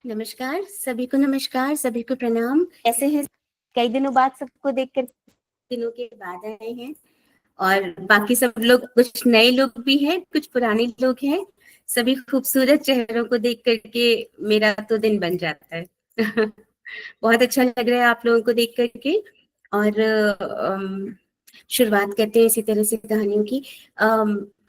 नमस्कार, सभी को प्रणाम। कैसे हैं? कई दिनों बाद सबको देखकर, दिनों के बाद आए हैं और बाकी सब लोग, कुछ नए लोग भी हैं, कुछ पुराने लोग हैं। सभी खूबसूरत चेहरों को देख करके मेरा तो दिन बन जाता है। बहुत अच्छा लग रहा है आप लोगों को देख करके। और शुरुआत करते हैं इसी तरह से कहानियों की।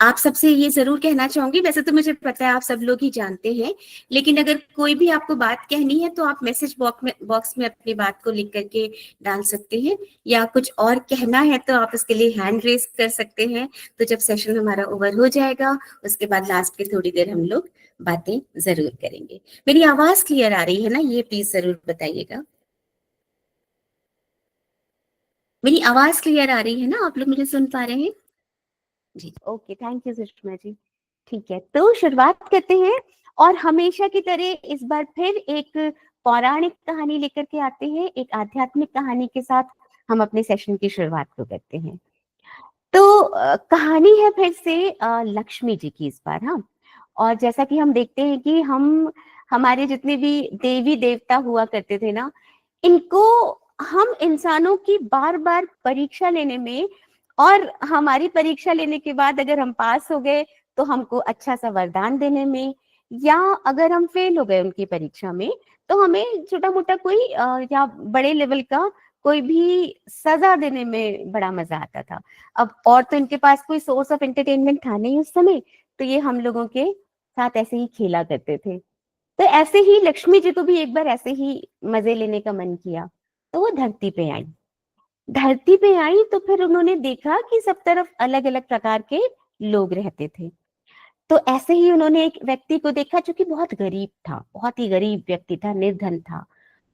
आप सबसे ये जरूर कहना चाहूंगी, वैसे तो मुझे पता है आप सब लोग ही जानते हैं, लेकिन अगर कोई भी आपको बात कहनी है तो आप मैसेज बॉक्स में अपनी बात को लिख करके डाल सकते हैं, या कुछ और कहना है तो आप इसके लिए हैंड रेस कर सकते हैं। तो जब सेशन हमारा ओवर हो जाएगा उसके बाद लास्ट की थोड़ी देर हम लोग बातें जरूर करेंगे। मेरी आवाज क्लियर आ रही है ना? ये प्लीज जरूर बताइएगा। मेरी आवाज क्लियर आ रही है ना? आप लोग मुझे सुन पा रहे हैं? जी, okay, thank you Sushma ji. ठीक है, तो शुरुआत करते हैं। और हमेशा की तरह इस बार फिर एक पौराणिक कहानी लेकर के आते हैं, एक आध्यात्मिक कहानी के साथ हम अपने सेशन की शुरुआत को करते हैं। तो कहानी है फिर से लक्ष्मी जी की इस बार। हाँ, और जैसा कि हम देखते हैं कि हमारे जितने भी देवी देवता हुआ करते थे ना, इनको हम इंसानों की बार बार परीक्षा लेने में, और हमारी परीक्षा लेने के बाद अगर हम पास हो गए तो हमको अच्छा सा वरदान देने में, या अगर हम फेल हो गए उनकी परीक्षा में तो हमें छोटा मोटा कोई या बड़े लेवल का कोई भी सजा देने में बड़ा मजा आता था। अब और तो इनके पास कोई सोर्स ऑफ एंटरटेनमेंट था नहीं उस समय, तो ये हम लोगों के साथ ऐसे ही खेला करते थे। तो ऐसे ही लक्ष्मी जी को भी एक बार ऐसे ही मजे लेने का मन किया, तो वो धरती पे आई। धरती पे आई तो फिर उन्होंने देखा कि सब तरफ अलग अलग प्रकार के लोग रहते थे। तो ऐसे ही उन्होंने एक व्यक्ति को देखा जो कि बहुत गरीब था, बहुत ही गरीब व्यक्ति था, निर्धन था।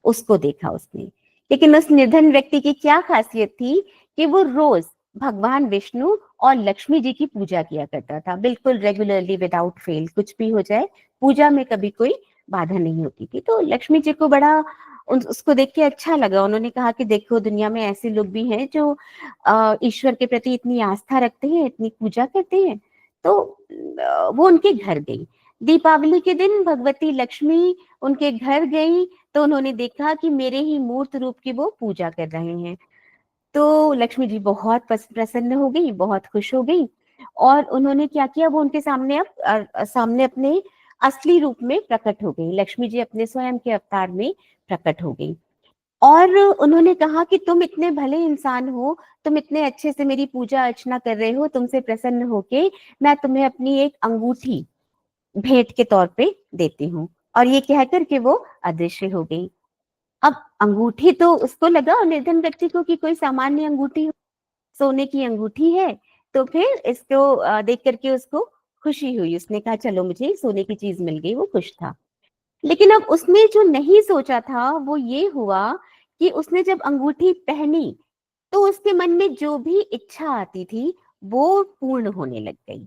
उसको देखा उसने। लेकिन उस निर्धन व्यक्ति की क्या खासियत थी कि वो रोज भगवान विष्णु और लक्ष्मी जी की पूजा किया करता था, बिल्कुल रेगुलरली, विदाउट फेल। कुछ भी हो जाए, पूजा में कभी कोई बाधा नहीं होती थी। तो लक्ष्मी जी को बड़ा उसको देख के अच्छा लगा। उन्होंने कहा कि देखो, दुनिया में ऐसे लोग भी हैं जो ईश्वर के प्रति इतनी आस्था रखते हैं, इतनी पूजा करते हैं। तो वो उनके घर गई। दीपावली के दिन भगवती लक्ष्मी उनके घर गई, तो उन्होंने देखा कि मेरे ही मूर्त रूप की वो पूजा कर रहे हैं। तो लक्ष्मी जी बहुत प्रसन्न हो गई, बहुत खुश हो गई। और उन्होंने क्या किया, वो उनके सामने सामने अपने असली रूप में प्रकट हो गई। लक्ष्मी जी अपने स्वयं के अवतार में प्रकट हो गई। और उन्होंने कहा कि तुम इतने भले इंसान हो, तुम इतने अच्छे से मेरी पूजा अर्चना कर रहे हो, तुमसे प्रसन्न होके मैं तुम्हें अपनी एक अंगूठी भेंट के तौर पे देती हूँ। और ये कहकर के वो अदृश्य हो गई। अब अंगूठी तो उसको लगा, निर्धन व्यक्ति को, कि कोई सामान्य अंगूठी, सोने की अंगूठी है। तो फिर इसको देख करके उसको खुशी हुई। उसने कहा चलो, मुझे सोने की चीज मिल गई। वो खुश था। लेकिन अब उसने जो नहीं सोचा था वो ये हुआ कि उसने जब अंगूठी पहनी तो उसके मन में जो भी इच्छा आती थी वो पूर्ण होने लग गई।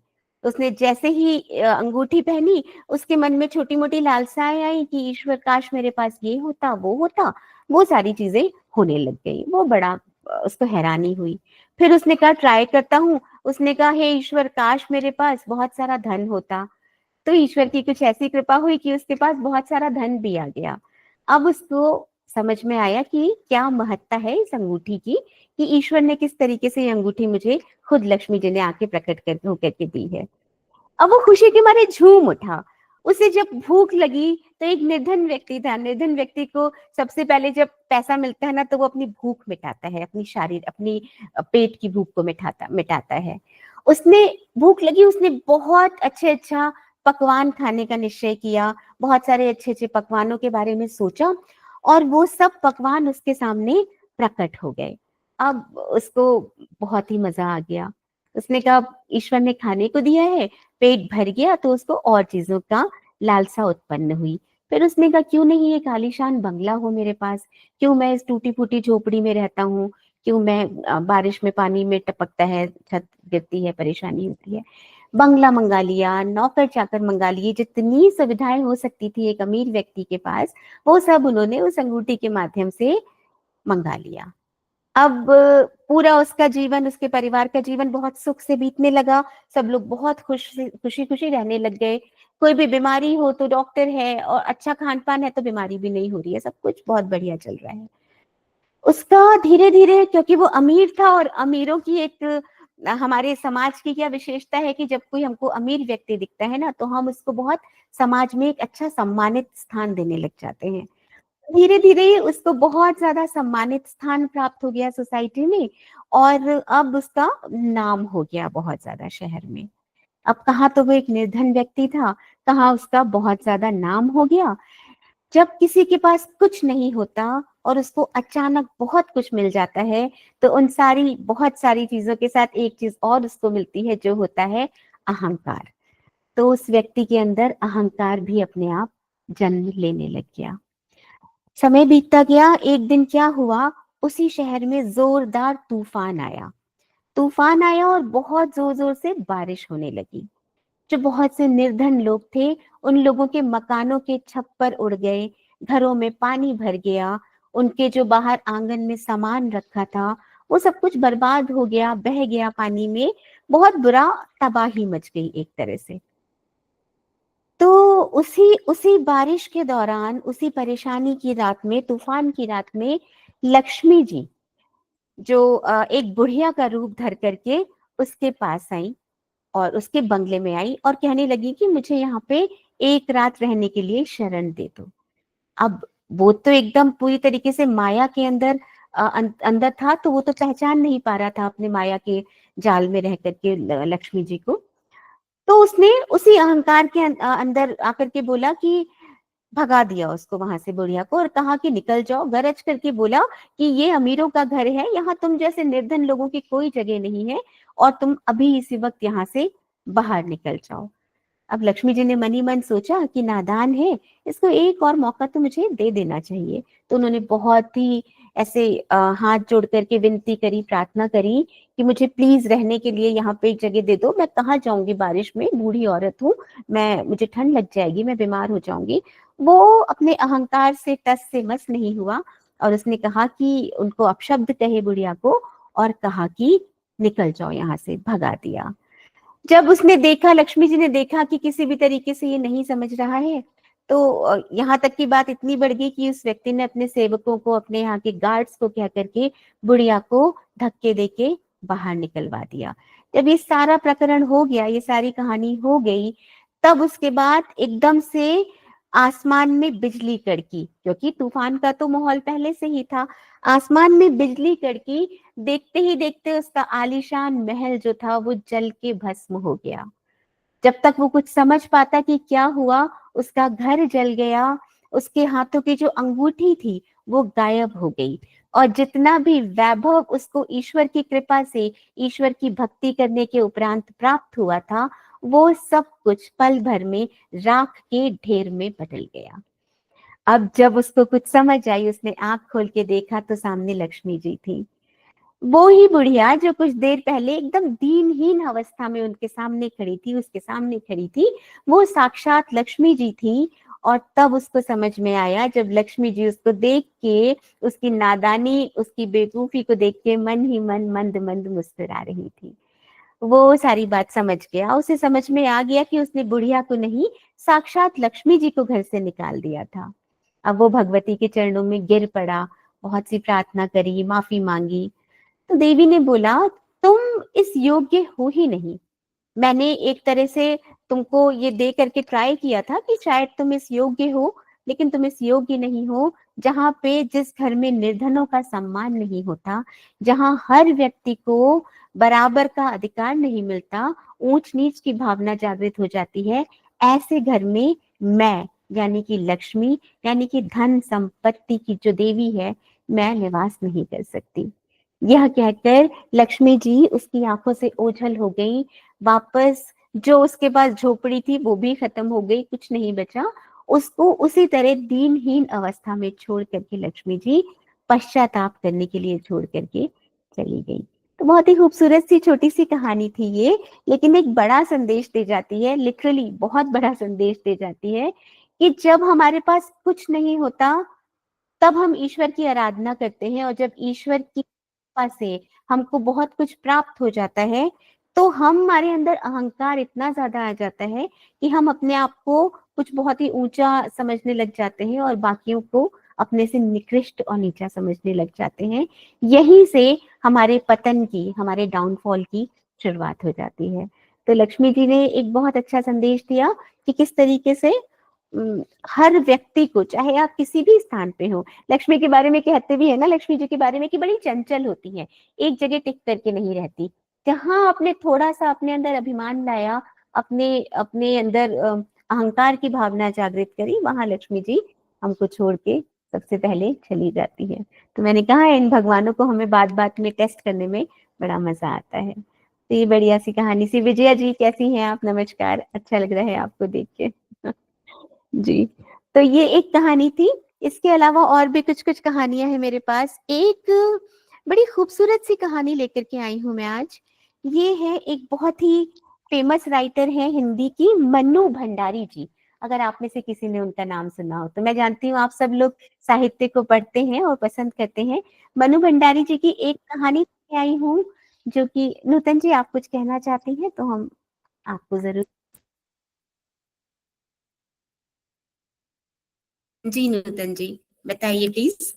उसने जैसे ही अंगूठी पहनी, उसके मन में छोटी मोटी लालसाएं आई कि ईश्वर, काश मेरे पास ये होता, वो होता। वो सारी चीजें होने लग गई। वो बड़ा उसको हैरानी हुई। फिर उसने कहा ट्राई करता हूँ। उसने कहा हे ईश्वर, काश मेरे पास बहुत सारा धन होता। तो ईश्वर की कुछ ऐसी कृपा हुई कि उसके पास बहुत सारा धन भी आ गया। अब उसको समझ में आया कि क्या महत्ता है इस अंगूठी की, कि ईश्वर ने किस तरीके से ये अंगूठी मुझे खुद लक्ष्मी जी ने आके प्रकट कर होकर के दी है। अब वो खुशी के मारे झूम उठा। उसे जब भूख लगी, तो एक निर्धन व्यक्ति था, निर्धन व्यक्ति को सबसे पहले जब पैसा मिलता है ना, तो वो अपनी भूख मिटाता है, अपनी पेट की भूख को मिटाता है। उसने भूख लगी, उसने बहुत अच्छा पकवान खाने का निश्चय किया। बहुत सारे अच्छे अच्छे पकवानों के बारे में सोचा, और वो सब पकवान उसके सामने प्रकट हो गए। अब उसको बहुत ही मजा आ गया। उसने कहा ईश्वर ने खाने को दिया है, पेट भर गया, तो उसको और चीजों का लालसा उत्पन्न हुई। फिर उसने कहा क्यों नहीं एक आलीशान बंगला हो मेरे पास, क्यों मैं इस टूटी फूटी झोपड़ी में रहता हूँ, क्यों मैं बारिश में पानी में टपकता है, छत गिरती है, परेशानी होती है। बंगला मंगा लिया, नौकर चाकर मंगा लिए, जितनी सुविधाएं हो सकती थी एक अमीर व्यक्ति के पास, वो सब उन्होंने उस अंगूठी के माध्यम से मंगा लिया। अब पूरा उसका जीवन, उसके परिवार का जीवन बहुत सुख से बीतने लगा। सब लोग बहुत खुशी खुशी रहने लग गए। कोई भी बीमारी हो तो डॉक्टर है, और अच्छा खान पान है तो बीमारी भी नहीं हो रही है, सब कुछ बहुत बढ़िया चल रहा है। उसका धीरे धीरे, क्योंकि वो अमीर था, और अमीरों की एक हमारे समाज की क्या विशेषता है कि जब कोई हमको अमीर व्यक्ति दिखता है ना, तो हम उसको बहुत समाज में एक अच्छा सम्मानित स्थान देने लग जाते हैं। धीरे धीरे उसको बहुत ज्यादा सम्मानित स्थान प्राप्त हो गया सोसाइटी में, और अब उसका नाम हो गया बहुत ज्यादा शहर में। अब कहाँ तो वो एक निर्धन व्यक्ति था, कहाँ उसका बहुत ज्यादा नाम हो गया। जब किसी के पास कुछ नहीं होता और उसको अचानक बहुत कुछ मिल जाता है, तो उन सारी बहुत सारी चीजों के साथ एक चीज और उसको मिलती है, जो होता है अहंकार। तो उस व्यक्ति के अंदर अहंकार भी अपने आप जन्म लेने लग गया। समय बीतता गया, एक दिन क्या हुआ, उसी शहर में जोरदार तूफान आया। तूफान आया और बहुत जोर जोर से बारिश होने लगी। जो बहुत से निर्धन लोग थे, उन लोगों के मकानों के छप्पर उड़ गए, घरों में पानी भर गया, उनके जो बाहर आंगन में सामान रखा था वो सब कुछ बर्बाद हो गया, बह गया पानी में। बहुत बुरा तबाही मच गई एक तरह से। तो उसी उसी बारिश के दौरान, उसी परेशानी की रात में, तूफान की रात में, लक्ष्मी जी, जो एक बुढ़िया का रूप धर करके उसके पास आई, और उसके बंगले में आई और कहने लगी कि मुझे यहाँ पे एक रात रहने के लिए शरण दे दो। अब वो तो एकदम पूरी तरीके से माया के अंदर अंदर था, तो वो तो पहचान नहीं पा रहा था अपने माया के जाल में रह करके लक्ष्मी जी को। तो उसने उसी अहंकार के अंदर आकर के बोला कि भगा दिया उसको वहां से, बुढ़िया को, और कहा कि निकल जाओ। गरज करके बोला कि ये अमीरों का घर है, यहाँ तुम जैसे निर्धन लोगों की कोई जगह नहीं है, और तुम अभी इसी वक्त यहाँ से बाहर निकल जाओ। अब लक्ष्मी जी ने मनी मन सोचा कि नादान है, इसको एक और मौका तो मुझे दे देना चाहिए। तो उन्होंने बहुत ही ऐसे हाथ जोड़ करके विनती करी, प्रार्थना करी कि मुझे प्लीज रहने के लिए यहाँ पे एक जगह दे दो, मैं कहाँ जाऊंगी बारिश में, बूढ़ी औरत हूँ, मुझे ठंड लग जाएगी, मैं बीमार हो जाऊंगी। वो अपने अहंकार से टस से मस नहीं हुआ, और उसने कहा कि उनको अपशब्द कहे बुढ़िया को, और कहा कि निकल जाओ यहाँ से, भगा दिया। जब उसने देखा, लक्ष्मी जी ने देखा कि किसी भी तरीके से ये नहीं समझ रहा है, तो यहाँ तक की बात इतनी बढ़ गई कि उस व्यक्ति ने अपने सेवकों को, अपने यहाँ के गार्ड्स को कह करके बुढ़िया को धक्के देके बाहर निकलवा दिया। जब ये सारा प्रकरण हो गया, ये सारी कहानी हो गई, तब उसके बाद एकदम से आसमान में बिजली कड़की, क्योंकि तूफान का तो माहौल पहले से ही था। आसमान में बिजली कड़की, देखते ही देखते उसका आलीशान महल जो था वो जल के भस्म हो गया। जब तक वो कुछ समझ पाता कि क्या हुआ, उसका घर जल गया, उसके हाथों की जो अंगूठी थी वो गायब हो गई, और जितना भी वैभव उसको ईश्वर की कृपा से, ईश्वर की भक्ति करने के उपरांत प्राप्त हुआ था, वो सब कुछ पल भर में राख के ढेर में बदल गया। अब जब उसको कुछ समझ आई, उसने आंख खोल के देखा तो सामने लक्ष्मी जी थी। वो ही बुढ़िया जो कुछ देर पहले एकदम दीनहीन अवस्था में उनके सामने खड़ी थी, उसके सामने खड़ी थी, वो साक्षात लक्ष्मी जी थी। और तब उसको समझ में आया, जब लक्ष्मी जी उसको देख के, उसकी नादानी, उसकी बेवकूफी को देख के मन ही मन मंद मंद मुस्कुरा रही थी। वो सारी बात समझ गया, उसे समझ में आ गया कि उसने बुढ़िया को नहीं, साक्षात लक्ष्मी जी को घर से निकाल दिया था। अब वो भगवती के चरणों में गिर पड़ा, बहुत सी प्रार्थना करी, माफी मांगी। तो देवी ने बोला, तुम इस योग्य हो ही नहीं। मैंने एक तरह से तुमको ये दे करके ट्राई किया था कि शायद तुम इस योग्य हो, लेकिन तुम इस योग्य नहीं हो। जहाँ पे, जिस घर में निर्धनों का सम्मान नहीं होता, जहाँ हर व्यक्ति को बराबर का अधिकार नहीं मिलता, ऊंच नीच की भावना जागृत हो जाती है, ऐसे घर में मैं, यानी कि लक्ष्मी, यानी कि धन संपत्ति की जो देवी है, मैं निवास नहीं कर सकती। यह कहकर लक्ष्मी जी उसकी आंखों से ओझल हो गई। वापस जो उसके पास झोपड़ी थी वो भी खत्म हो गई, कुछ नहीं बचा। उसको उसी तरह दीनहीन अवस्था में छोड़ करके लक्ष्मी जी पश्चाताप करने के लिए छोड़ करके चली गई। तो बहुत ही खूबसूरत सी छोटी सी कहानी थी ये, लेकिन एक बड़ा संदेश दे जाती है, लिटरली बहुत बड़ा संदेश दे जाती है कि जब हमारे पास कुछ नहीं होता, तब हम ईश्वर की आराधना करते हैं, और जब ईश्वर की कृपा से हमको बहुत कुछ प्राप्त हो जाता है, तो हमारे अंदर अहंकार इतना ज्यादा आ जाता है कि हम अपने आप को कुछ बहुत ही ऊंचा समझने लग जाते हैं और बाकियों को अपने से निकृष्ट और नीचा समझने लग जाते हैं। यहीं से हमारे पतन की, हमारे डाउनफॉल की शुरुआत हो जाती है। तो लक्ष्मी जी ने एक बहुत अच्छा संदेश दिया कि किस तरीके से हर व्यक्ति को, चाहे आप किसी भी स्थान पे हो, लक्ष्मी के बारे में कहते भी है ना, लक्ष्मी जी के बारे में, कि बड़ी चंचल होती है, एक जगह टिक करके नहीं रहती। जहां आपने थोड़ा सा अपने अंदर अभिमान लाया, अपने अपने अंदर अहंकार की भावना जागृत करी, वहां लक्ष्मी जी हमको छोड़ के सबसे पहले चली जाती है। तो मैंने कहा इन भगवानों को हमें बात बात में टेस्ट करने में बड़ा मजा आता है। तो ये बढ़िया सी कहानी सी। विजया जी कैसी हैं आप? नमस्कार, अच्छा लग रहा है आपको देख के। जी, तो ये एक कहानी थी। इसके अलावा और भी कुछ कुछ कहानियां हैं मेरे पास। एक बड़ी खूबसूरत सी कहानी लेकर के आई हूं मैं आज। ये है एक बहुत ही फेमस राइटर है हिंदी की, मन्नू भंडारी जी। अगर आप में से किसी ने उनका नाम सुना हो तो। मैं जानती हूँ आप सब लोग साहित्य को पढ़ते हैं और पसंद करते हैं। मन्नू भंडारी जी की एक कहानी लेके आई हूँ, जो कि नूतन जी आप कुछ कहना चाहती हैं तो हम आपको जरूर। जी नूतन जी, बताइए प्लीज।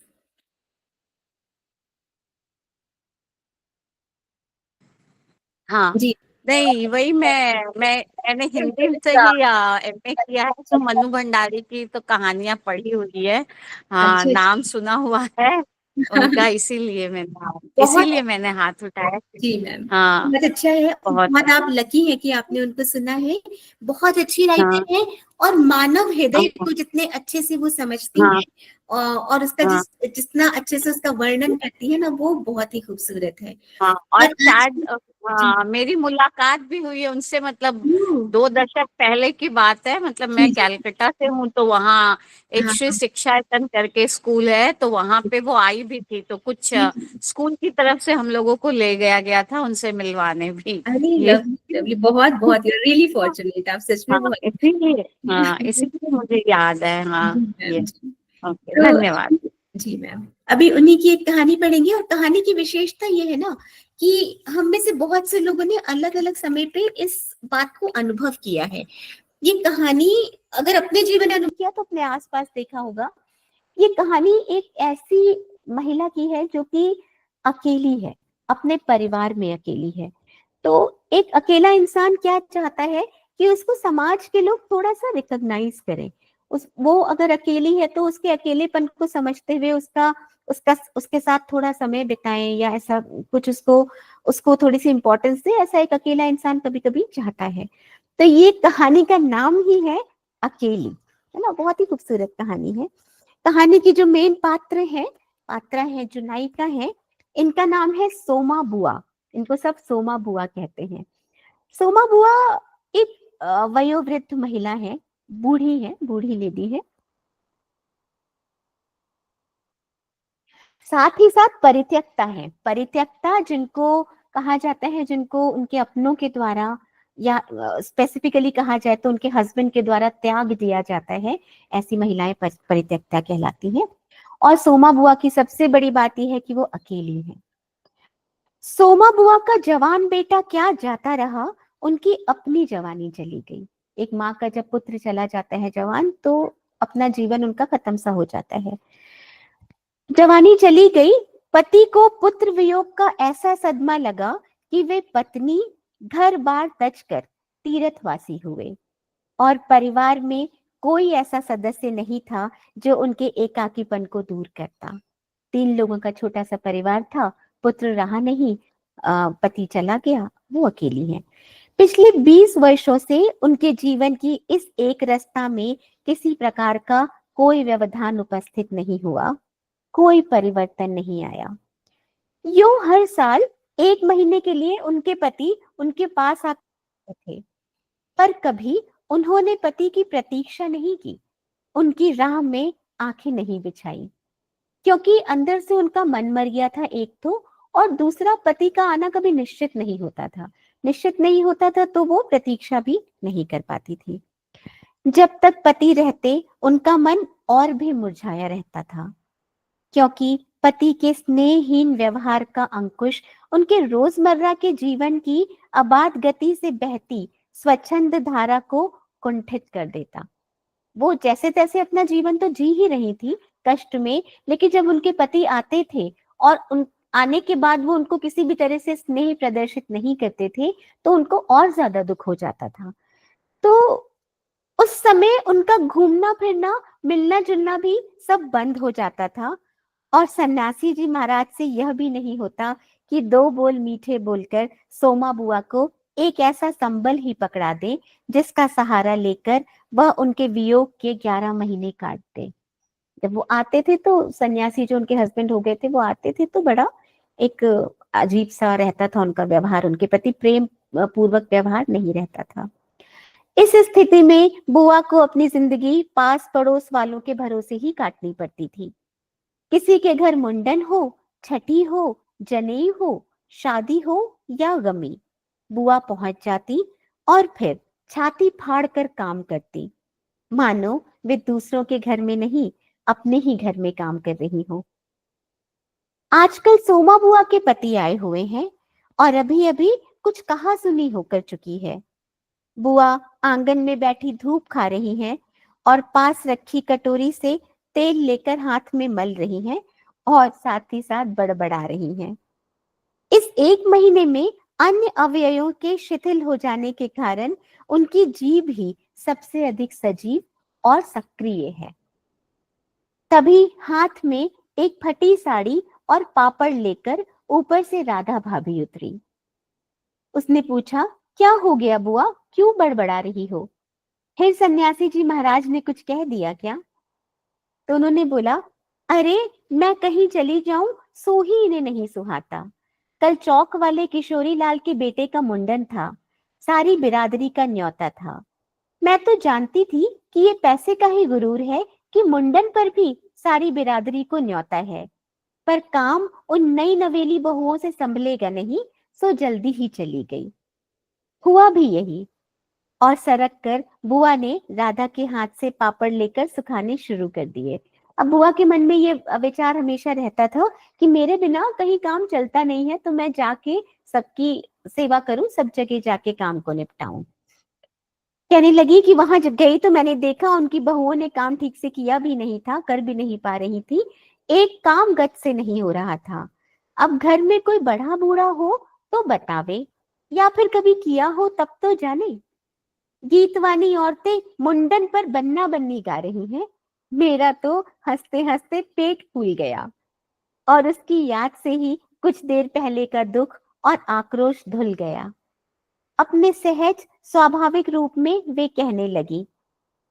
हाँ। जी। नहीं, वही मैंने हिंदी से ही एमए किया है, तो मन्नू भंडारी की तो कहानियां पढ़ी हुई है। हाँ, अच्छा नाम जी। सुना हुआ है उनका, इसीलिए मैंने हाथ उठाया। जी मैम, हाँ, बहुत अच्छा है। बहुत। बहुत आप लकी हैं कि आपने उनको सुना है। बहुत अच्छी हाँ, राइटर है और मानव हृदय हाँ, को जितने अच्छे से वो समझती हाँ, हैं और उसका हाँ, जितना अच्छे से उसका वर्णन करती है ना, वो बहुत ही खूबसूरत है। हाँ। और और आज शायद जी। मेरी मुलाकात भी हुई है उनसे, मतलब ओह, 2 दशक पहले की बात है। मतलब जी मैं जी। कैलकाटा से हूँ, तो वहाँ एक हाँ श्री हाँ। शिक्षायतन करके स्कूल है, तो वहाँ पे वो आई भी थी। तो कुछ जी। स्कूल की तरफ से हम लोगों को ले गया गया था उनसे मिलवाने भी। अरे ये लवली लवली, बहुत बहुत यू रियली फॉर्चुनेट, आप सच में हाँ, बहुत। इसीलिए, हाँ, इसीलिए मुझे याद है। हाँ, जी ये। मैम जी। ओके, तो धन्यवाद। जी मैम, अभी उन्हीं की एक कहानी पढ़ेंगे। और कहानी की विशेषता ये है ना कि हम में से बहुत से लोगों ने अलग अलग समय पे इस बात को अनुभव किया है। ये कहानी अगर अपने जीवन में अनुभव किया तो अपने आसपास देखा होगा। ये कहानी एक ऐसी महिला की है जो कि अकेली है, अपने परिवार में अकेली है। तो एक अकेला इंसान क्या चाहता है कि उसको समाज के लोग थोड़ा सा रिकॉग्नाइज करें। उस वो अगर अकेली है तो उसके अकेलेपन को समझते हुए उसका उसका उसके साथ थोड़ा समय बिताएं, या ऐसा कुछ उसको उसको थोड़ी सी इंपॉर्टेंस दे, ऐसा एक अकेला इंसान कभी कभी चाहता है। तो ये कहानी का नाम ही है अकेली, है ना। बहुत ही खूबसूरत कहानी है। कहानी की जो मेन पात्रा है, जो नायिका है, इनका नाम है सोमा बुआ। इनको सब सोमा बुआ कहते हैं। सोमा बुआ एक वयोवृद्ध महिला है, बूढ़ी है, बूढ़ी लेडी है। साथ ही साथ परित्यक्ता है। परित्यक्ता जिनको कहा जाता है, जिनको उनके अपनों के द्वारा, या स्पेसिफिकली कहा जाए तो उनके हस्बैंड के द्वारा त्याग दिया जाता है, ऐसी महिलाएं परित्यक्ता कहलाती हैं। और सोमा बुआ की सबसे बड़ी बात यह है कि वो अकेली है। सोमा बुआ का जवान बेटा क्या जाता रहा, उनकी अपनी जवानी चली गई। एक माँ का जब पुत्र चला जाता है जवान, तो अपना जीवन उनका खत्म सा हो जाता है। जवानी चली गई। पति को पुत्र वियोग का ऐसा सदमा लगा कि वे पत्नी घर बार तज कर तीर्थवासी हुए। और परिवार में कोई ऐसा सदस्य नहीं था जो उनके एकाकीपन को दूर करता। 3 लोगों का छोटा सा परिवार था, पुत्र रहा नहीं, पति चला गया, वो अकेली है। पिछले 20 वर्षों से उनके जीवन की इस एक रस्ता में किसी प्रकार का कोई व्यवधान उपस्थित नहीं हुआ, कोई परिवर्तन नहीं आया। यूं हर साल 1 महीने के लिए उनके पति उनके पास आते थे, पर कभी उन्होंने पति की प्रतीक्षा नहीं की, उनकी राह में आंखें नहीं बिछाई। क्योंकि अंदर से उनका मन मर गया था एक तो, और दूसरा पति का आना कभी निश्चित नहीं होता था। निश्चित नहीं होता था तो वो प्रतीक्षा भी नहीं कर पाती थी। जब तक पति रहते उनका मन और भी मुरझाया रहता था, क्योंकि पति के स्नेहहीन व्यवहार का अंकुश उनके रोजमर्रा के जीवन की अबाध गति से बहती स्वच्छंद धारा को कुंठित कर देता। वो जैसे तैसे अपना जीवन तो जी ही रही थी कष्ट में, लेकिन जब उनके पति आते थे और उन आने के बाद वो उनको किसी भी तरह से स्नेह प्रदर्शित नहीं करते थे, तो उनको और ज्यादा दुख हो जाता था। तो उस समय उनका घूमना फिरना, मिलना जुलना भी सब बंद हो जाता था। और सन्यासी जी महाराज से यह भी नहीं होता कि दो बोल मीठे बोलकर सोमा बुआ को एक ऐसा संबल ही पकड़ा दे जिसका सहारा लेकर वह उनके वियोग के 11 महीने काट दे। जब वो आते थे तो सन्यासी जो उनके हस्बैंड हो गए थे, वो आते थे तो बड़ा एक अजीब सा रहता था उनका व्यवहार, उनके प्रति प्रेम पूर्वक व्यवहार नहीं रहता था। इस स्थिति में बुआ को अपनी जिंदगी पास पड़ोस वालों के भरोसे ही काटनी पड़ती थी। किसी के घर मुंडन हो, छठी हो, जनेई हो, शादी हो या गमी, बुआ पहुंच जाती और फिर छाती फाड़ कर काम करती, मानो वे दूसरों के घर में नहीं, अपने ही घर में काम कर रही हो। आजकल सोमा बुआ के पति आए हुए हैं और अभी अभी कुछ कहा सुनी होकर चुकी है। बुआ आंगन में बैठी धूप खा रही हैं और पास रखी कटोरी से तेल लेकर हाथ में मल रही हैं और साथ ही साथ बड़बड़ा रही हैं। इस एक महीने में अन्य अवयवों के शिथिल हो जाने के कारण उनकी जीभ ही सबसे अधिक सजीव और सक्रिय है। तभी हाथ में एक फटी साड़ी और पापड़ लेकर ऊपर से राधा भाभी उतरी। उसने पूछा, क्या हो गया बुआ, क्यों बड़बड़ा रही हो? फिर सन्यासी जी महाराज ने कुछ कह दिया क्या? तो उन्होंने बोला, अरे मैं कहीं चली जाऊं सो ही इन्हें नहीं सुहाता। कल चौक वाले किशोरी लाल के बेटे का मुंडन था, सारी बिरादरी का न्योता था। मैं तो जानती थी कि ये पैसे का ही गुरूर है कि मुंडन पर भी सारी बिरादरी को न्योता है, पर काम उन नई नवेली बहुओं से संभलेगा नहीं, सो जल्दी ही चली गई। हुआ भी यही। और सरक कर बुआ ने राधा के हाथ से पापड़ लेकर सुखाने शुरू कर दिए। अब बुआ के मन में ये विचार हमेशा रहता था कि मेरे बिना कहीं काम चलता नहीं है, तो मैं जाके सबकी सेवा करूं, सब जगह जाके काम को निपटाऊं। कहने लगी कि वहां जब गई तो मैंने देखा उनकी बहुओं ने काम ठीक से किया भी नहीं था, कर भी नहीं पा रही थी, एक काम गत से नहीं हो रहा था। अब घर में कोई बड़ा बूढ़ा हो तो बतावे, या फिर कभी किया हो तब तो जाने। गीतवानी औरतें मुंडन पर बन्ना बन्नी गा रही हैं, मेरा तो हंसते हंसते पेट फूल गया। और उसकी याद से ही कुछ देर पहले का दुख और आक्रोश धुल गया। अपने सहज स्वाभाविक रूप में वे कहने लगी,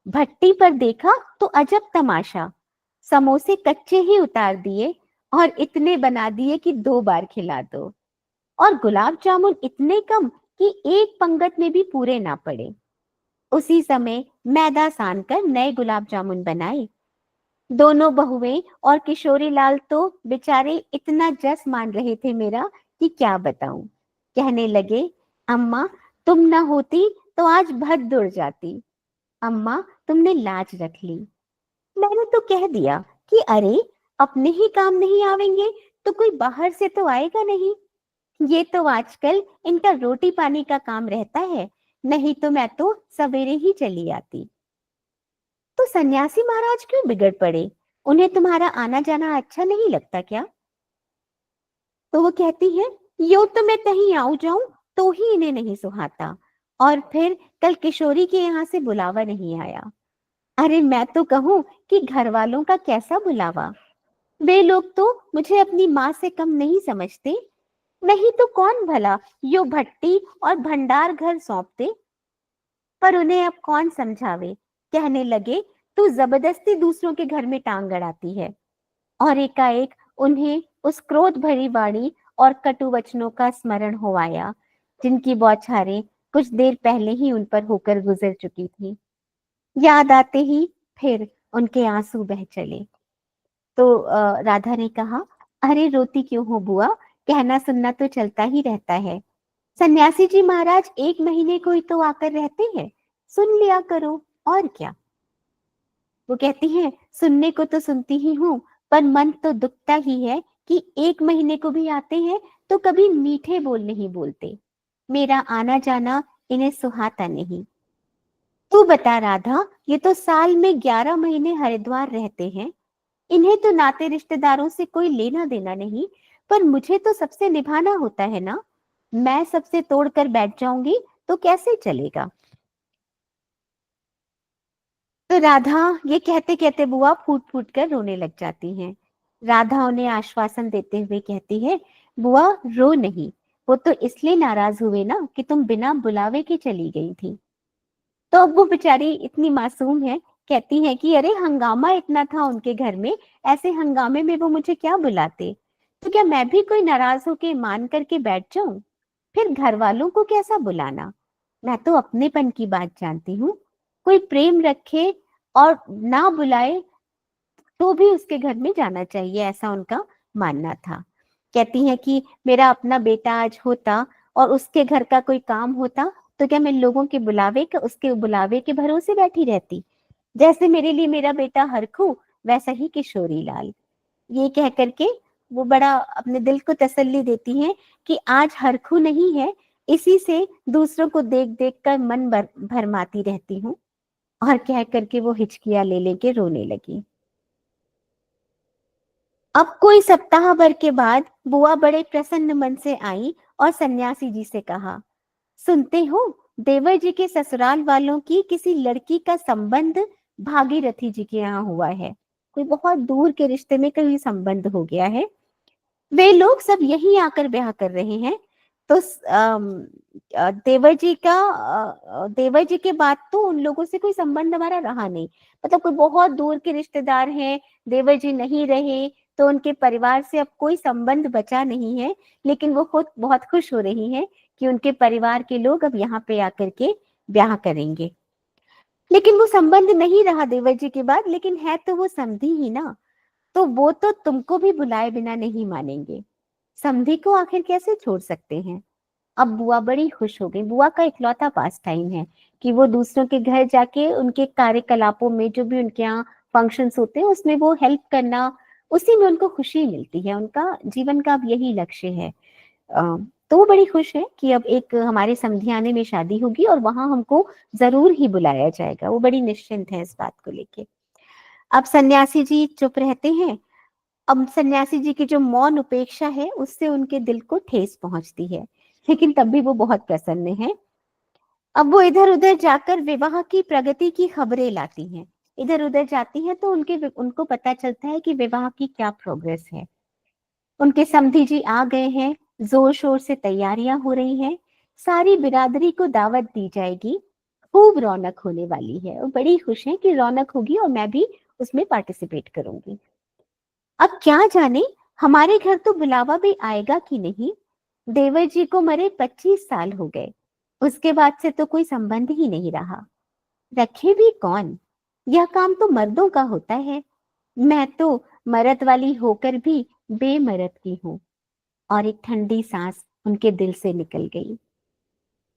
भट्टी पर देखा तो अजब तमाशा, समोसे कच्चे ही उतार दिए और इतने बना दिए कि 2 बार खिला दो, और गुलाब जामुन इतने कम कि एक पंगत में भी पूरे ना पड़े। उसी समय मैदा सान कर नए गुलाब जामुन बनाए। दोनों बहुएं और किशोरी लाल तो बेचारे इतना जस मान रहे थे मेरा कि क्या बताऊं। कहने लगे, अम्मा तुम ना होती तो आज भद उड़ जाती। अम्मा तुमने लाज रख ली। मैंने तो कह दिया कि अरे अपने ही काम नहीं आवेंगे तो कोई बाहर से तो आएगा नहीं। ये तो आजकल इनका रोटी पानी का काम रहता है, नहीं तो मैं तो सवेरे ही चली आती। तो सन्यासी महाराज क्यों बिगड़ पड़े? उन्हें तुम्हारा आना जाना अच्छा नहीं लगता क्या? तो वो कहती है, यो तो मैं कहीं आऊं जाऊं तो ही इन्हें नहीं सुहाता, और फिर कल किशोरी के यहाँ से बुलावा नहीं आया। अरे मैं तो कहूं कि घर वालों का कैसा बुलावा, वे लोग तो मुझे अपनी माँ से कम नहीं समझते। नहीं तो कौन भला यो भट्टी और भंडार घर सौंपते। पर उन्हें अब कौन समझावे। कहने लगे, तू जबरदस्ती दूसरों के घर में टांग अड़ाती है। और एकाएक उन्हें उस क्रोध भरी वाणी और कटु वचनों का स्मरण हो आया, जिनकी बौछारें कुछ देर पहले ही उन पर होकर गुजर चुकी थी। याद आते ही फिर उनके आंसू बह चले। तो राधा ने कहा, अरे रोती क्यों हो बुआ, कहना सुनना तो चलता ही रहता है। सन्यासी जी महाराज 1 महीने को ही तो आकर रहते हैं, सुन लिया करो, और क्या। वो कहती है, सुनने को तो सुनती ही हूँ, पर मन तो दुखता ही है कि 1 महीने को भी आते हैं तो कभी मीठे बोल नहीं बोलते। मेरा आना जाना इन्हें सुहाता नहीं। तू बता राधा, ये तो साल में 11 महीने हरिद्वार रहते हैं, इन्हें तो नाते रिश्तेदारों से कोई लेना देना नहीं, पर मुझे तो सबसे निभाना होता है ना। मैं सबसे तोड़कर बैठ जाऊंगी तो कैसे चलेगा। तो राधा ये कहते कहते बुआ फूट फूट कर रोने लग जाती हैं। राधा उन्हें आश्वासन देते हुए कहती है, बुआ रो नहीं, वो तो इसलिए नाराज हुए ना कि तुम बिना बुलावे के चली गई थी। तो अब वो बेचारी इतनी मासूम है, कहती है कि अरे हंगामा इतना था उनके घर में, ऐसे हंगामे में वो मुझे क्या बुलाते, तो क्या मैं भी कोई नाराज होके मान करके बैठ जाऊं। फिर घर वालों को कैसा बुलाना, मैं तो अपनेपन की बात जानती हूँ। कोई प्रेम रखे और ना बुलाए तो भी उसके घर में जाना चाहिए, ऐसा उनका मानना था। कहती है कि मेरा अपना बेटा आज होता और उसके घर का कोई काम होता तो क्या मैं लोगों के बुलावे का उसके बुलावे के भरोसे बैठी रहती। जैसे मेरे लिए मेरा बेटा हरखू, वैसा ही किशोरी लाल। ये कह करके वो बड़ा अपने दिल को तसल्ली देती हैं कि आज हरखू नहीं है, इसी से दूसरों को देख देख कर मन भरमाती रहती हूँ। और कह करके वो हिचकियां ले लेके रोने लगी। अब कोई सप्ताह भर के बाद बुआ बड़े प्रसन्न मन से आई और सन्यासी जी से कहा, सुनते हो, देवर जी के ससुराल वालों की किसी लड़की का संबंध भागीरथी जी के यहाँ हुआ है। कोई बहुत दूर के रिश्ते में कहीं संबंध हो गया है, वे लोग सब यहीं आकर ब्याह कर रहे हैं। तो देवर जी के बाद तो उन लोगों से कोई संबंध हमारा रहा नहीं, मतलब कोई बहुत दूर के रिश्तेदार हैं, देवर जी नहीं रहे तो उनके परिवार से अब कोई संबंध बचा नहीं है। लेकिन वो खुद बहुत खुश हो रही हैं कि उनके परिवार के लोग अब यहाँ पे आकर के ब्याह करेंगे। लेकिन वो संबंध नहीं रहा देवर जी के बाद, लेकिन है तो वो समधी ही ना, तो वो तो तुमको भी बुलाए बिना नहीं मानेंगे। समधी को आखिर कैसे छोड़ सकते हैं। अब बुआ बड़ी खुश हो गई। बुआ का इकलौता पास टाइम है कि वो दूसरों के घर जाके उनके कार्यकलापों में, जो भी उनके यहाँ फंक्शंस होते हैं उसमें वो हेल्प करना, उसी में उनको खुशी मिलती है। उनका जीवन का अब यही लक्ष्य है। तो वो बड़ी खुश है कि अब एक हमारे समधियाने में शादी होगी और वहां हमको जरूर ही बुलाया जाएगा। वो बड़ी निश्चिंत है इस बात को लेके। अब सन्यासी जी चुप रहते हैं। अब सन्यासी जी की जो मौन उपेक्षा है उससे उनके दिल को ठेस पहुंचती है, लेकिन तब भी वो बहुत प्रसन्न है। अब वो इधर उधर जाकर विवाह की प्रगति की खबरें लाती हैं। इधर उधर जाती हैं तो उनको पता चलता है कि विवाह की क्या प्रोग्रेस है। उनके समधी जी आ गए हैं, जोर शोर से तैयारियां हो रही हैं, सारी बिरादरी को दावत दी जाएगी, खूब रौनक होने वाली है। वो बड़ी खुश हैं कि रौनक होगी और मैं भी उसमें पार्टिसिपेट करूंगी। अब क्या जाने हमारे घर तो बुलावा भी आएगा कि नहीं। देवर जी को मरे 25 साल हो गए, उसके बाद से तो कोई संबंध ही नहीं रहा। रखे भी कौन, यह काम तो मर्दों का होता है। मैं तो मर्द वाली होकर भी बेमर्द की हूँ। और एक ठंडी सांस उनके दिल से निकल गई।